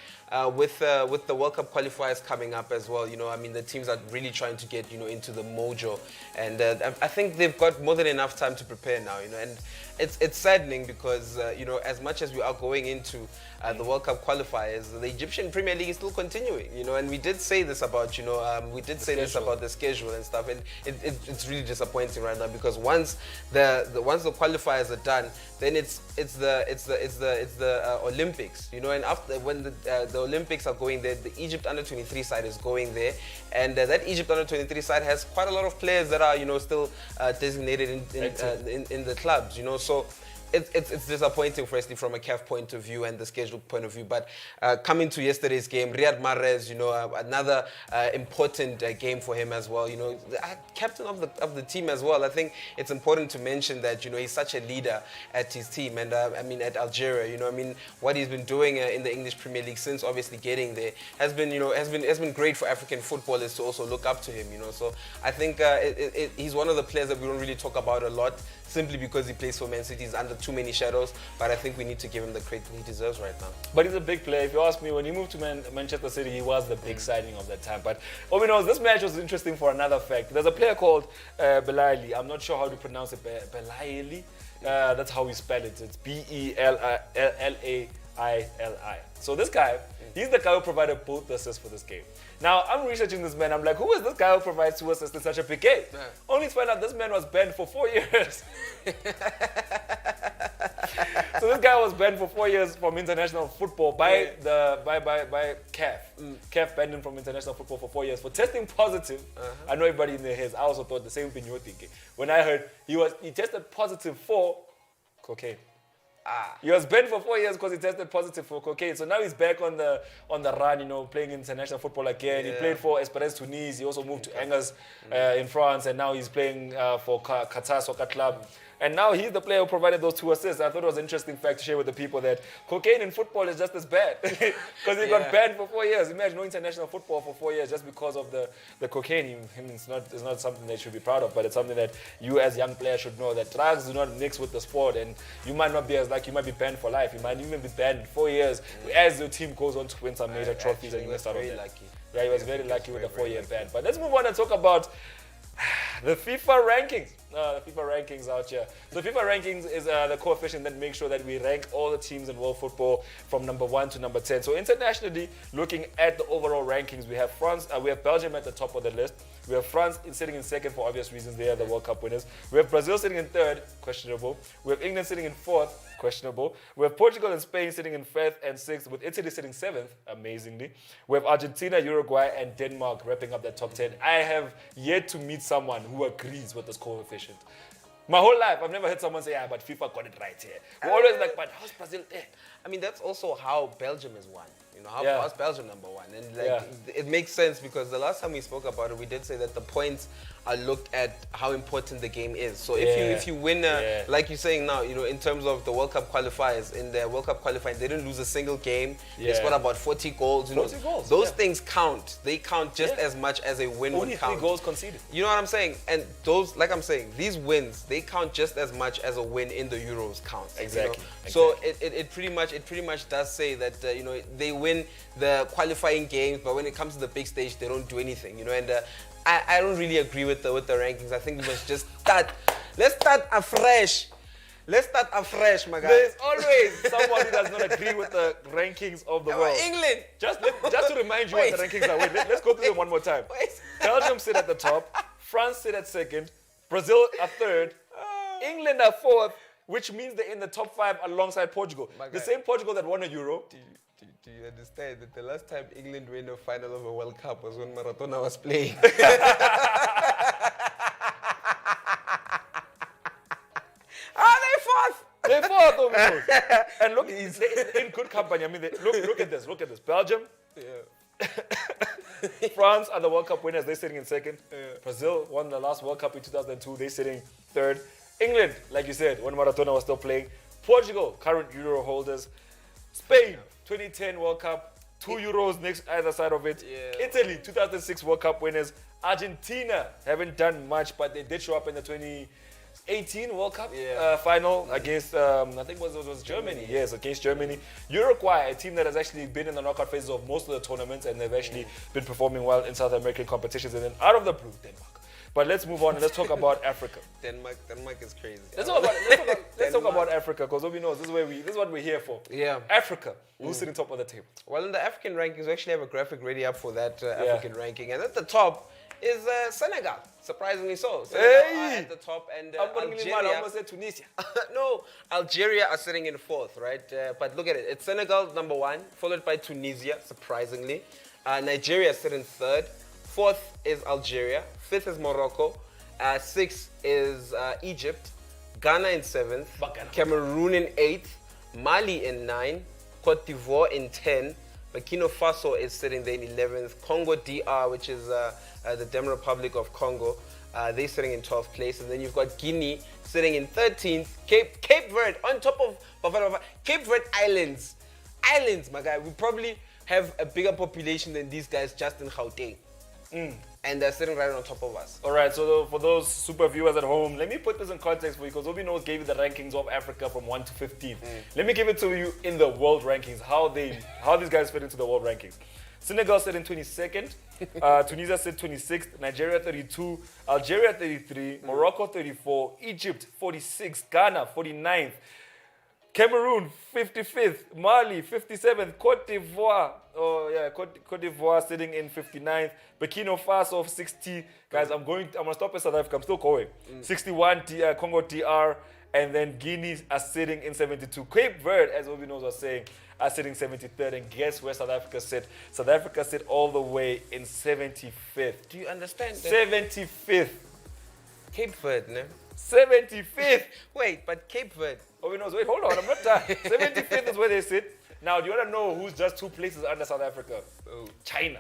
with the World Cup qualifiers coming up as well, I mean, the teams are really trying to get into the mojo, and I think they've got more than enough time to prepare now, and it's saddening because as much as we are going into the World Cup qualifiers, the Egyptian Premier League is still continuing, and we did say this about this about the schedule and stuff, and it's really disappointing right now because once the qualifiers are done, then it's the Olympics, and after when the Olympics are going there, the Egypt under-23 side is going there, and that Egypt under-23 side has quite a lot of players that are still designated in the clubs, so it's disappointing, firstly, from a CAF point of view and the schedule point of view. But coming to yesterday's game, Riyad Mahrez, another important game for him as well. Captain of the team as well. I think it's important to mention that he's such a leader at his team, and at Algeria. What he's been doing in the English Premier League since obviously getting there has been great for African footballers to also look up to him. So I think he's one of the players that we don't really talk about a lot, simply because he plays for Man City. He's under too many shadows, but I think we need to give him the credit he deserves right now. But he's a big player. If you ask me, when he moved to Manchester City, he was the big signing of that time. But this match was interesting for another fact. There's a player called Belaili. I'm not sure how to pronounce it. Belaili. That's how we spell it. It's Belaili. So this guy, he's the guy who provided both the assists for this game. Now, I'm researching this man. I'm like, who is this guy who provides 2 assists in such a big game? Yeah. Only to find out this man was banned for 4 years. So this guy was banned for 4 years from international football by CAF. CAF banned him from international football for 4 years for testing positive. I know everybody in their heads. I also thought the same thing you were thinking. When I heard he tested positive for cocaine. He was banned for 4 years because he tested positive for cocaine. So now he's back on the run, playing international football again. Yeah. He played for Esperance Tunis. He also moved to Angers in France, and now he's playing for Qatar Soccer Club. And now he's the player who provided those 2 assists. I thought it was an interesting fact to share with the people that cocaine in football is just as bad. Because he got banned for 4 years. Imagine no international football for 4 years just because of the cocaine. It's not something they should be proud of, but it's something that you as young players should know, that drugs do not mix with the sport, and you might not be as lucky. You might be banned for life. You might even be banned 4 years as your team goes on to win some major trophies, and you missed out on that. Yeah, he was very lucky with the 4-year ban. But let's move on and talk about The FIFA rankings. The FIFA rankings out here. So FIFA rankings is the coefficient that makes sure that we rank all the teams in world football from number 1 to number 10. So internationally, looking at the overall rankings, we have France, we have Belgium at the top of the list. We have France sitting in second for obvious reasons. They are the World Cup winners. We have Brazil sitting in third, questionable. We have England sitting in fourth, questionable. We have Portugal and Spain sitting in fifth and sixth, with Italy sitting seventh, amazingly. We have Argentina, Uruguay, and Denmark wrapping up that top 10. I have yet to meet someone who agrees with this coefficient. My whole life, I've never heard someone say, but FIFA got it right here. We're always like, but how's Brazil there? I mean, that's also how Belgium is won. You know, how's Belgium number one? And it makes sense because the last time we spoke about it, we did say that the points are looked at how important the game is. So if you win, like you're saying now, you know, in terms of the World Cup qualifiers, in the World Cup qualifying, they didn't lose a single game. They scored about 40 goals. You know, 40 goals, those things count. They count just as much as a win would count. Only 3 goals conceded. You know what I'm saying? And those, like I'm saying, these wins, they count just as much as a win in the Euros counts. Exactly. You know? So it pretty much does say that you know, they win the qualifying games, but when it comes to the big stage, they don't do anything. You know, and I don't really agree with the rankings. I think we must just start. Let's start afresh. Let's start afresh, my guy. There's always someone who does not agree with the rankings of the world. England. Just to remind you what the rankings are. Let's go through them one more time. Belgium sit at the top. France sit at second. Brazil are third. England are fourth, which means they're in the top 5 alongside Portugal. The same Portugal that won a Euro. Do you understand that the last time England won a final of a World Cup was when Maradona was playing? They're fourth, almost. And look, they're in good company. I mean, look at this. Look at this. Belgium. France are the World Cup winners. They're sitting in second. Brazil won the last World Cup in 2002. They're sitting third. England, like you said, when Maradona was still playing. Portugal, current Euro holders. Spain, 2010 World Cup. 2 Euros next either side of it. Italy, 2006 World Cup winners. Argentina haven't done much, but they did show up in the 2018 World Cup final against, I think it was Germany. Yes, against Germany. Uruguay, a team that has actually been in the knockout phases of most of the tournaments, and they've actually been performing well in South American competitions. And then out of the blue, Denmark. But let's move on and let's talk about Africa. Denmark is crazy. Let's talk about Africa, because Obi knows this is what we're here for. Yeah. Africa, who's sitting top of the table? Well, in the African rankings, we actually have a graphic ready up for that African ranking, and at the top is Senegal. Surprisingly so. Senegal are at the top, and Algeria. I almost said Tunisia. No, Algeria are sitting in fourth, right? But look at it. It's Senegal number 1, followed by Tunisia, surprisingly. Nigeria sitting third. Fourth is Algeria. Fifth is Morocco. Sixth is Egypt. Ghana in 7th. Cameroon in 8th. Mali in 9th. Cote d'Ivoire in 10th. Burkina Faso is sitting there in 11th. Congo DR, which is the Dem Republic of Congo, they're sitting in 12th place. And then you've got Guinea sitting in 13th. Cape Verde, on top of Cape Verde Islands. Islands, my guy. We probably have a bigger population than these guys just in Gauteng. And they're sitting right on top of us. All right, so for those super viewers at home, let me put this in context for you, because Obi knows gave you the rankings of Africa from 1 to 15. Let me give it to you in the world rankings, how these guys fit into the world rankings. Senegal sit in 22nd, Tunisia sit 26th, Nigeria 32, Algeria 33, Morocco 34, Egypt 46, Ghana 49th, Cameroon 55th, Mali 57th, Cote d'Ivoire, Cote d'Ivoire sitting in 59th, Burkina Faso 60. Guys, I'm gonna stop at South Africa. I'm still going. 61, Congo DR, and then Guinea are sitting in 72. Cape Verde, as Obi knows was saying, are sitting 73rd. And guess where South Africa sit? South Africa sit all the way in 75th. Do you understand that? 75th. Cape Verde, no? 75th. Wait, but Cape Verde. Obi knows. Wait, hold on. I'm not done. 75th is where they sit. Now, do you want to know who's just 2 places under South Africa? Oh. China.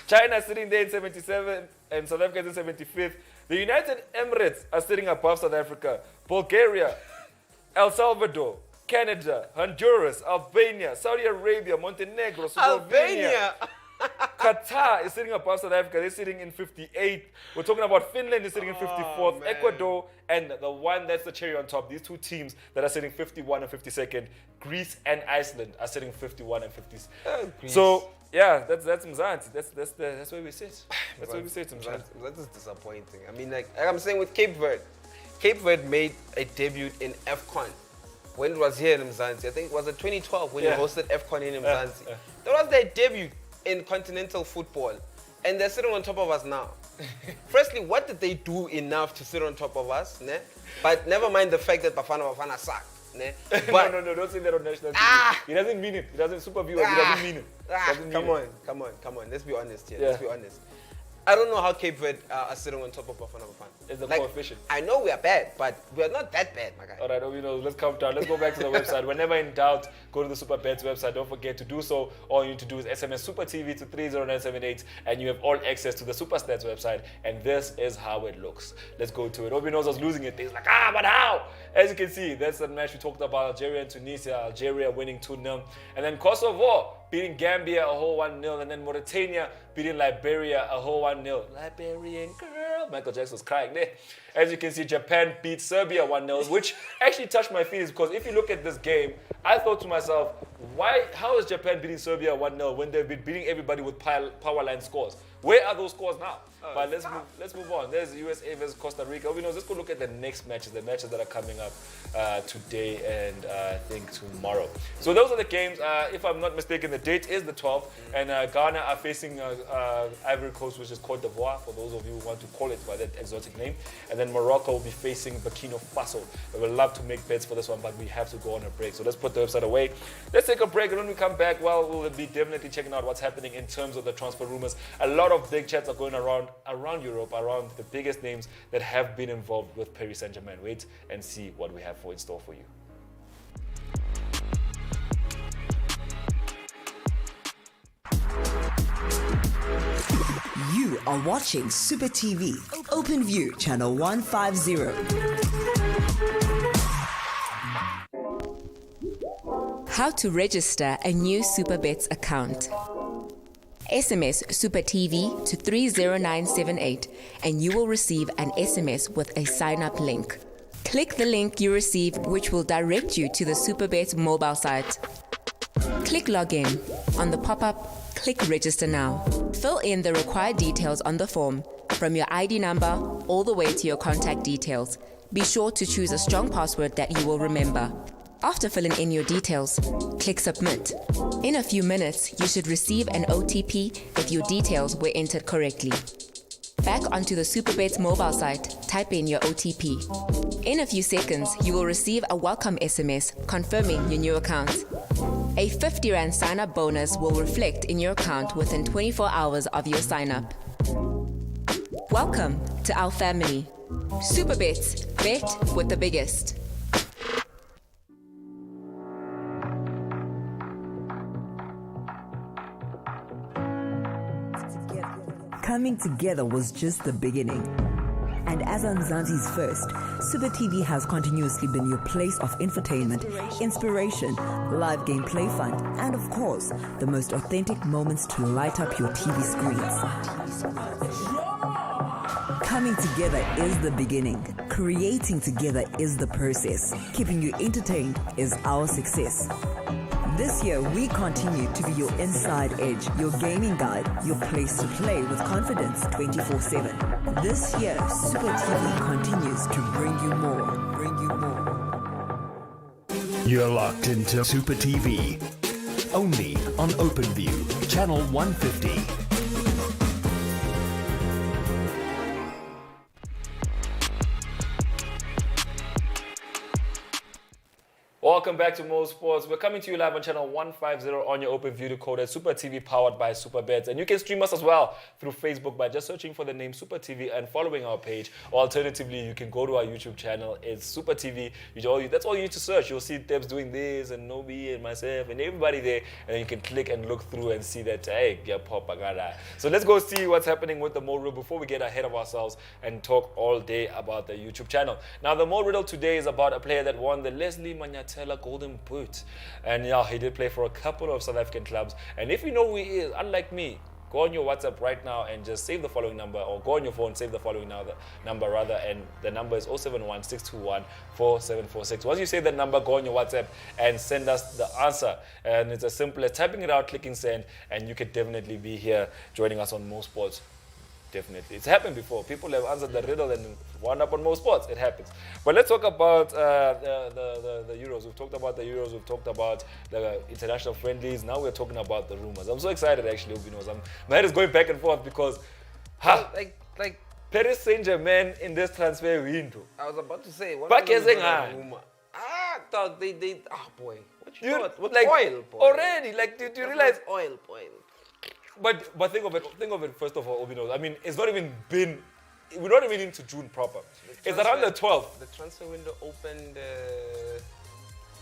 China is sitting there in 77th and South Africa is in 75th. The United Emirates are sitting above South Africa. Bulgaria, El Salvador, Canada, Honduras, Albania, Saudi Arabia, Montenegro, Slovenia. Albania! Qatar is sitting above South Africa. They're sitting in 58th. We're talking about Finland is sitting in 54th. Man. Ecuador, and the one that's the cherry on top, these 2 teams that are sitting 51 and 52nd, Greece and Iceland are sitting 51 and 50th. Greece. So Yeah, that's Mzansi. That's where we sit. That's where we sit, Mzansi. That is disappointing. I mean, like I'm saying with Cape Verde made a debut in AFCON when it was here in Mzansi. I think it was in 2012 when you hosted AFCON in Mzansi. That was their debut in continental football, and they're sitting on top of us now. Firstly, what did they do enough to sit on top of us? Ne? But never mind the fact that Bafana sucked. Ne? But no, don't say that on national TV. He doesn't mean it. He doesn't, super viewers, he doesn't mean it. Come on. Let's be honest here. Let's be honest. I don't know how Cape Verde are sitting on top of Bafana. It's the coefficient. I know we are bad, but we are not that bad, my guy. All right, let's calm down. Let's go back to the website. Whenever in doubt, go to the SuperBets website. Don't forget to do so. All you need to do is SMS Super TV to 30978, and you have all access to the SuperStats website. And this is how it looks. Let's go to it. OB knows I was losing it. He's like, but how? As you can see, that's the match we talked about. Algeria and Tunisia. Algeria winning 2-0, and then Kosovo beating Gambia a whole 1-0, and then Mauritania beating Liberia a whole 1-0. Liberian girl. Michael Jackson was crying there. As you can see, Japan beat Serbia 1-0, which actually touched my feelings because if you look at this game, I thought to myself, how is Japan beating Serbia 1-0 when they've been beating everybody with power line scores? Where are those scores now? But let's move on. There's USA versus Costa Rica. Let's go look at the next matches, the matches that are coming up today and I think tomorrow. So those are the games. If I'm not mistaken, the date is the 12th, and Ghana are facing Ivory Coast, which is Cote d'Ivoire, for those of you who want to call it by that exotic name. And then Morocco will be facing Burkina Faso. We would love to make bets for this one, but we have to go on a break. So let's put the website away. Let's take a break, and when we come back, we'll be definitely checking out what's happening in terms of the transfer rumors. A lot of big chats are going around Europe, around the biggest names that have been involved with Paris Saint-Germain. Wait and see what we have in store for you. You are watching Super TV, Open View, channel 150. How to register a new SuperBets account. SMS Super TV to 30978 and you will receive an SMS with a sign-up link. Click the link you receive, which will direct you to the SuperBets mobile site. Click login. On the pop-up, click register now. Fill in the required details on the form, from your ID number all the way to your contact details. Be sure to choose a strong password that you will remember. After filling in your details, click submit. In a few minutes, you should receive an OTP if your details were entered correctly. Back onto the SuperBets mobile site, type in your OTP. In a few seconds, you will receive a welcome SMS confirming your new account. A 50 Rand sign-up bonus will reflect in your account within 24 hours of your sign-up. Welcome to our family. SuperBets, bet with the biggest. Coming together was just the beginning. And as Mzansi's first, Super TV has continuously been your place of infotainment, inspiration, live gameplay fun, and of course, the most authentic moments to light up your TV screens. Coming together is the beginning. Creating together is the process. Keeping you entertained is our success. This year, we continue to be your inside edge, your gaming guide, your place to play with confidence 24/7. This year, Super TV continues to bring you more. You're locked into Super TV. Only on OpenView, channel 150. Welcome back to Mo Sports. We're coming to you live on channel 150 on your Open View decoder, Super TV powered by SuperBets. And you can stream us as well through Facebook by just searching for the name Super TV and following our page. Or alternatively, you can go to our YouTube channel. It's Super TV. That's all you need to search. You'll see Debs doing this and Nobi and myself and everybody there. And you can click and look through and see that, hey, get pop, I got that. So let's go see what's happening with the Mo Riddle before we get ahead of ourselves and talk all day about the YouTube channel. Now, the Mo Riddle today is about a player that won the Leslie Manyatela Golden Boot, and yeah, he did play for a couple of South African clubs. And if you know who he is, unlike me, go on your WhatsApp right now and just save the following number, or go on your phone, save the following number rather, and the number is 071-621-4746. Once you save that number, go on your WhatsApp and send us the answer. And it's as simple as typing it out, clicking send, and you could definitely be here joining us on Mo Sports. Definitely. It's happened before. People have answered the riddle and wound up on Mo Sports. It happens. But let's talk about the Euros. We've talked about the Euros. We've talked about the international friendlies. Now we're talking about the rumors. I'm so excited, actually, my head is going back and forth because, like Paris Saint-Germain in this transfer window. I was about to say, what Back was as a a rumor? Dog, boy. What you thought? With like, oil, boy. Already, like, do you realize? Oil. But think of it first of all, OB.KNOWS. I mean, it's not even been, we're not even into June proper. It's around the 12th. The transfer window opened a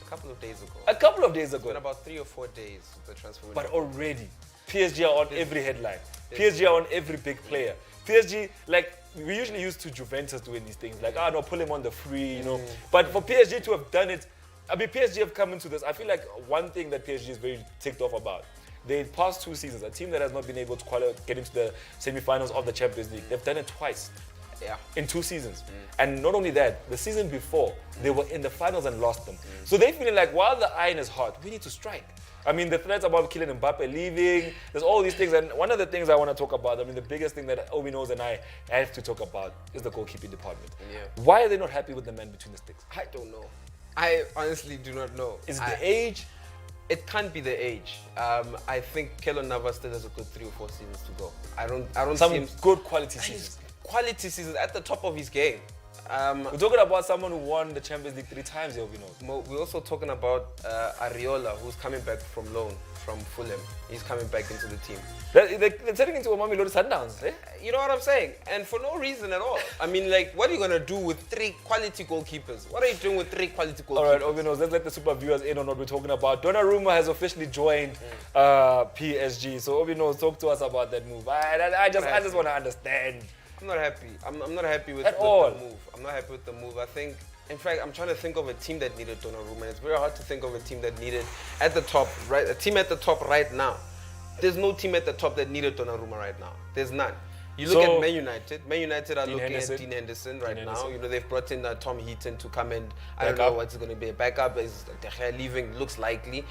couple of days ago. It's been about 3 or 4 days, the transfer window. But already, PSG are on every headline. PSG are on every big player. PSG, like, we usually used to Juventus doing these things, like, no, pull him on the free, you know. But for PSG to have done it, I mean, PSG have come into this. I feel like one thing that PSG is very ticked off about, the past 2 seasons, a team that has not been able to get into the semi-finals of the Champions League, they've done it twice. Yeah. In 2 seasons. And not only that, the season before, they were in the finals and lost them. So they're feeling like, while the iron is hot, we need to strike. I mean, the threats about Kylian Mbappe leaving, there's all these things. And one of the things I want to talk about, I mean, the biggest thing that OB.KNOWS and I have to talk about is the goalkeeping department. Yeah. Why are they not happy with the man between the sticks? I don't know. I honestly do not know. Is it the age? It can't be the age. I think Keylor Navas still has a good 3 or 4 seasons to go. I don't Some see him. good quality seasons. Quality seasons at the top of his game. We're talking about someone who won the Champions League 3 times, OB.KNOWS. We're also talking about Areola, who's coming back from loan from Fulham. He's coming back into the team. They're turning into a Mummy Loaded Sundowns, eh? You know what I'm saying? And for no reason at all. I mean, like, what are you going to do with 3 quality goalkeepers? What are you doing with 3 quality goalkeepers? All right, OB.KNOWS, let's let the super viewers in on what we're talking about. Donnarumma has officially joined PSG. So OB.KNOWS, talk to us about that move. I just want to understand. I'm not happy. I'm not happy with the move. I'm not happy with the move. I think, in fact, I'm trying to think of a team that needed Donnarumma. It's very hard to think of a team that needed at the top, right? A team at the top right now. There's no team at the top that needed Donnarumma right now. There's none. You look at Man United. Man United are looking at Dean Henderson right now. You know, they've brought in Tom Heaton to come and I don't know what's going to be a backup. Is De Gea leaving? Looks likely.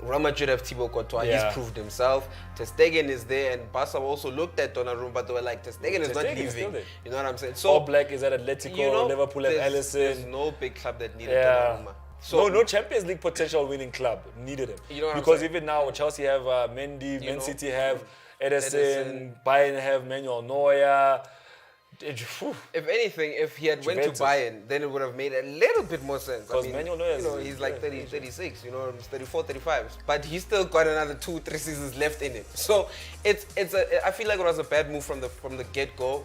Real Madrid have Thibaut Courtois. He's proved himself. Ter Stegen is there, and Barca also looked at Donnarumma, but they were like, Ter Stegen is not leaving. You know what I'm saying? So All Black is at Atletico. Liverpool have Alisson. There's no big club that needed Donnarumma. So no Champions League potential winning club needed him. You know what because I'm saying? even now Chelsea have Mendy, Man City have Ederson, Bayern have Manuel Neuer. If anything, if he had went to Bayern, then it would have made a little bit more sense. Because Manuel Neuer he's like 30, 36, he's 34, 35. But he's still got another 2-3 seasons left in him. So I feel like it was a bad move from the get-go,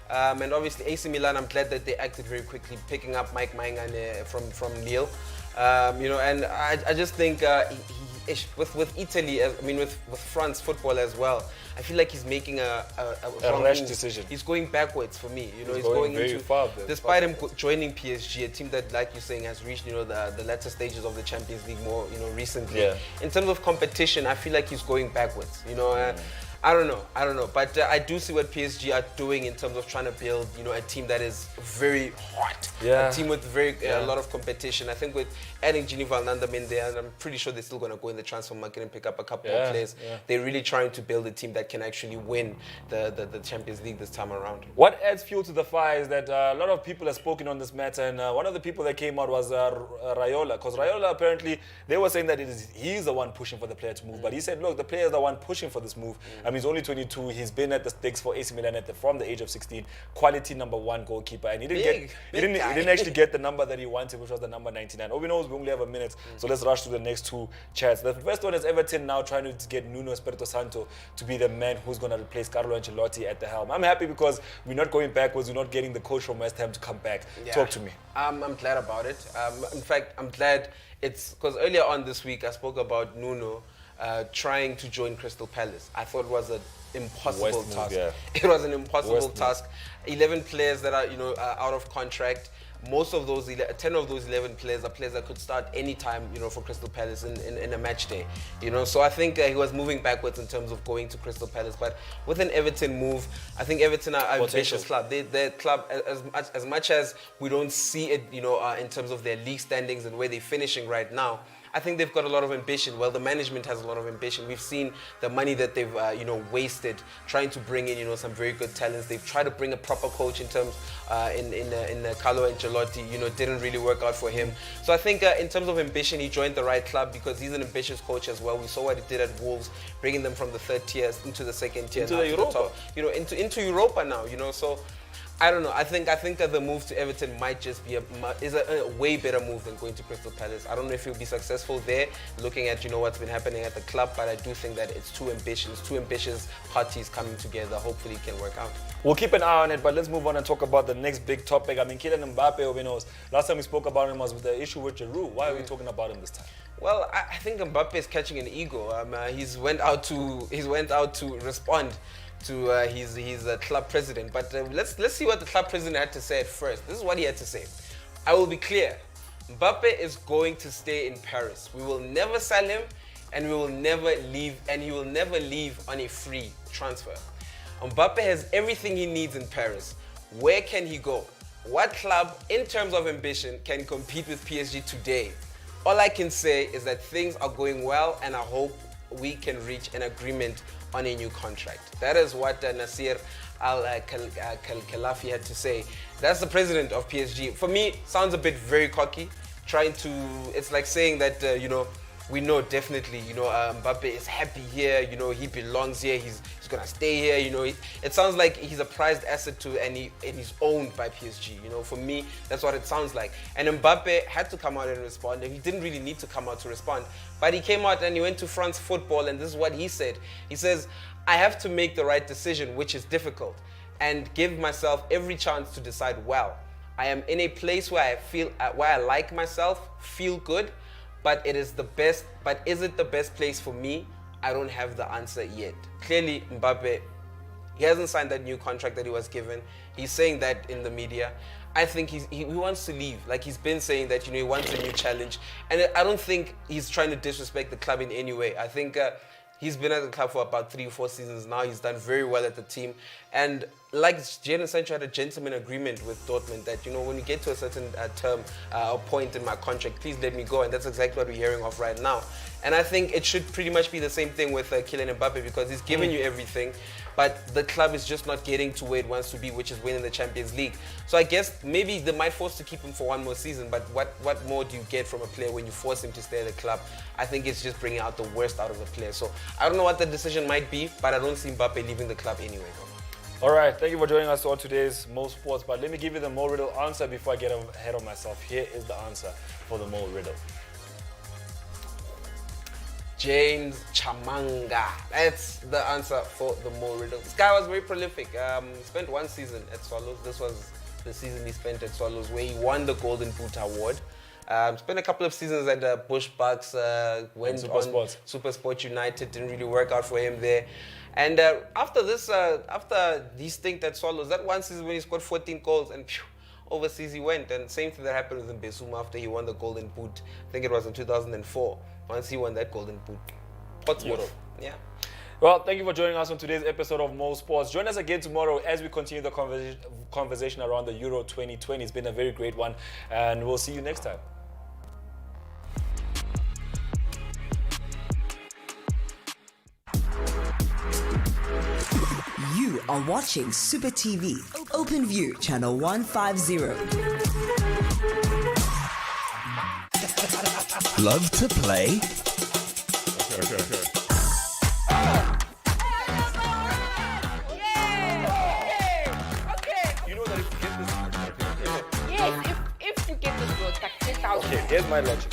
And obviously AC Milan, I'm glad that they acted very quickly, picking up Mike Maignan from Lille. And I just think with Italy, with France football as well, I feel like he's making a rash decision. He's going backwards for me. He's going very far. Despite him joining PSG, a team that, like you're saying, has reached the latter stages of the Champions League more recently. Yeah. In terms of competition, I feel like he's going backwards. I don't know. But I do see what PSG are doing in terms of trying to build, a team that is very hot. Yeah. A team with a lot of competition. I think with adding Gini Wijnaldum in there, and I'm pretty sure they're still going to go in the transfer market and pick up a couple more players. Yeah. They're really trying to build a team that can actually win the Champions League this time around. What adds fuel to the fire is that a lot of people have spoken on this matter, and one of the people that came out was Raiola. Because Raiola, apparently, they were saying that he's the one pushing for the player to move. But he said, look, the player is the one pushing for this move. I mean, he's only 22. He's been at the sticks for AC Milan from the age of 16. Quality #1 goalkeeper. And he didn't actually get the number that he wanted, which was the number 99. OB.KNOWS, we only have a minute, so let's rush to the next 2 chats. The first one is Everton now trying to get Nuno Espirito Santo to be the man who's going to replace Carlo Ancelotti at the helm. I'm happy because we're not going backwards. We're not getting the coach from West Ham to come back. Yeah. Talk to me. I'm glad about it. In fact, I'm glad it's because earlier on this week I spoke about Nuno trying to join Crystal Palace. I thought it was an impossible task. It was an impossible task. 11 players that are out of contract. most of those 10 of those 11 players are players that could start anytime, for Crystal Palace in a match day, So I think he was moving backwards in terms of going to Crystal Palace. But with an Everton move, I think Everton are an ambitious club. Their club, as much as we don't see it, in terms of their league standings and where they're finishing right now, I think they've got a lot of ambition. Well, the management has a lot of ambition. We've seen the money that they've, wasted trying to bring in, some very good talents. They've tried to bring a proper coach in terms, in Carlo Ancelotti. Didn't really work out for him. So I think in terms of ambition, he joined the right club because he's an ambitious coach as well. We saw what he did at Wolves, bringing them from the third tier into the second tier, into the Europa, into Europa now. So. I don't know. I think the move to Everton might just be a way better move than going to Crystal Palace. I don't know if he'll be successful there, looking at what's been happening at the club, but I do think that it's two ambitious parties coming together. Hopefully, it can work out. We'll keep an eye on it, but let's move on and talk about the next big topic. Kylian Mbappe, OB.KNOWS. Last time we spoke about him was with the issue with Giroud. Why are we talking about him this time? Well, I think Mbappe is catching an ego. He's went out to respond to his club president. But let's see what the club president had to say at first. This is what he had to say. I will be clear. Mbappe is going to stay in Paris. We will never sell him, and we will never leave, and he will never leave on a free transfer. Mbappe has everything he needs in Paris. Where can he go? What club, in terms of ambition, can compete with PSG today? All I can say is that things are going well, and I hope we can reach an agreement on a new contract. That is what Nasser Al-Khelaifi had to say. That's the president of PSG. For me, sounds a bit very cocky. It's like saying that, we know definitely, Mbappe is happy here, he belongs here, he's going to stay here, It sounds like he's a prized asset and he's owned by PSG, For me, that's what it sounds like. And Mbappe had to come out and respond, and he didn't really need to come out to respond. But he came out and he went to France Football, and this is what he said. He says, I have to make the right decision, which is difficult, and give myself every chance to decide well. I am in a place where I like myself, feel good, but is it the best place for me? I don't have the answer yet. Clearly, Mbappe, he hasn't signed that new contract that he was given. He's saying that in the media. I think he wants to leave. Like, he's been saying that, he wants a new challenge. And I don't think he's trying to disrespect the club in any way. I think he's been at the club for about 3 or 4 seasons now. He's done very well at the team. And like Jadon Sancho had a gentleman agreement with Dortmund that, when you get to a certain term or point in my contract, please let me go. And that's exactly what we're hearing of right now. And I think it should pretty much be the same thing with Kylian Mbappe, because he's given you everything, but the club is just not getting to where it wants to be, which is winning the Champions League. So I guess maybe they might force to keep him for one more season, but what more do you get from a player when you force him to stay at the club? I think it's just bringing out the worst out of the player. So I don't know what the decision might be, but I don't see Mbappe leaving the club anyway. All right, thank you for joining us on today's Mo Sports, but let me give you the Mo Riddle answer before I get ahead of myself. Here is the answer for the Mo Riddle. James Chamanga. That's the answer for the Mo Riddle. This guy was very prolific. Spent 1 season at Swallows. This was the season he spent at Swallows, where he won the Golden Boot Award. Spent a couple of seasons at Bush Bucks, went on Super Sport United, didn't really work out for him there. And after he stint at Swallows, that 1 season when he scored 14 goals and overseas he went. And same thing that happened with Mbesuma after he won the Golden Boot. I think it was in 2004. Once he won that Golden Boot. Portsmouth. Yeah. Well, thank you for joining us on today's episode of Mo Sports. Join us again tomorrow as we continue the conversation around the Euro 2020. It's been a very great one, and we'll see you next time. You are watching Super TV, Open View, channel 150. Love to play? You know that if you get this... Yes, if you get this, Okay, here's my logic.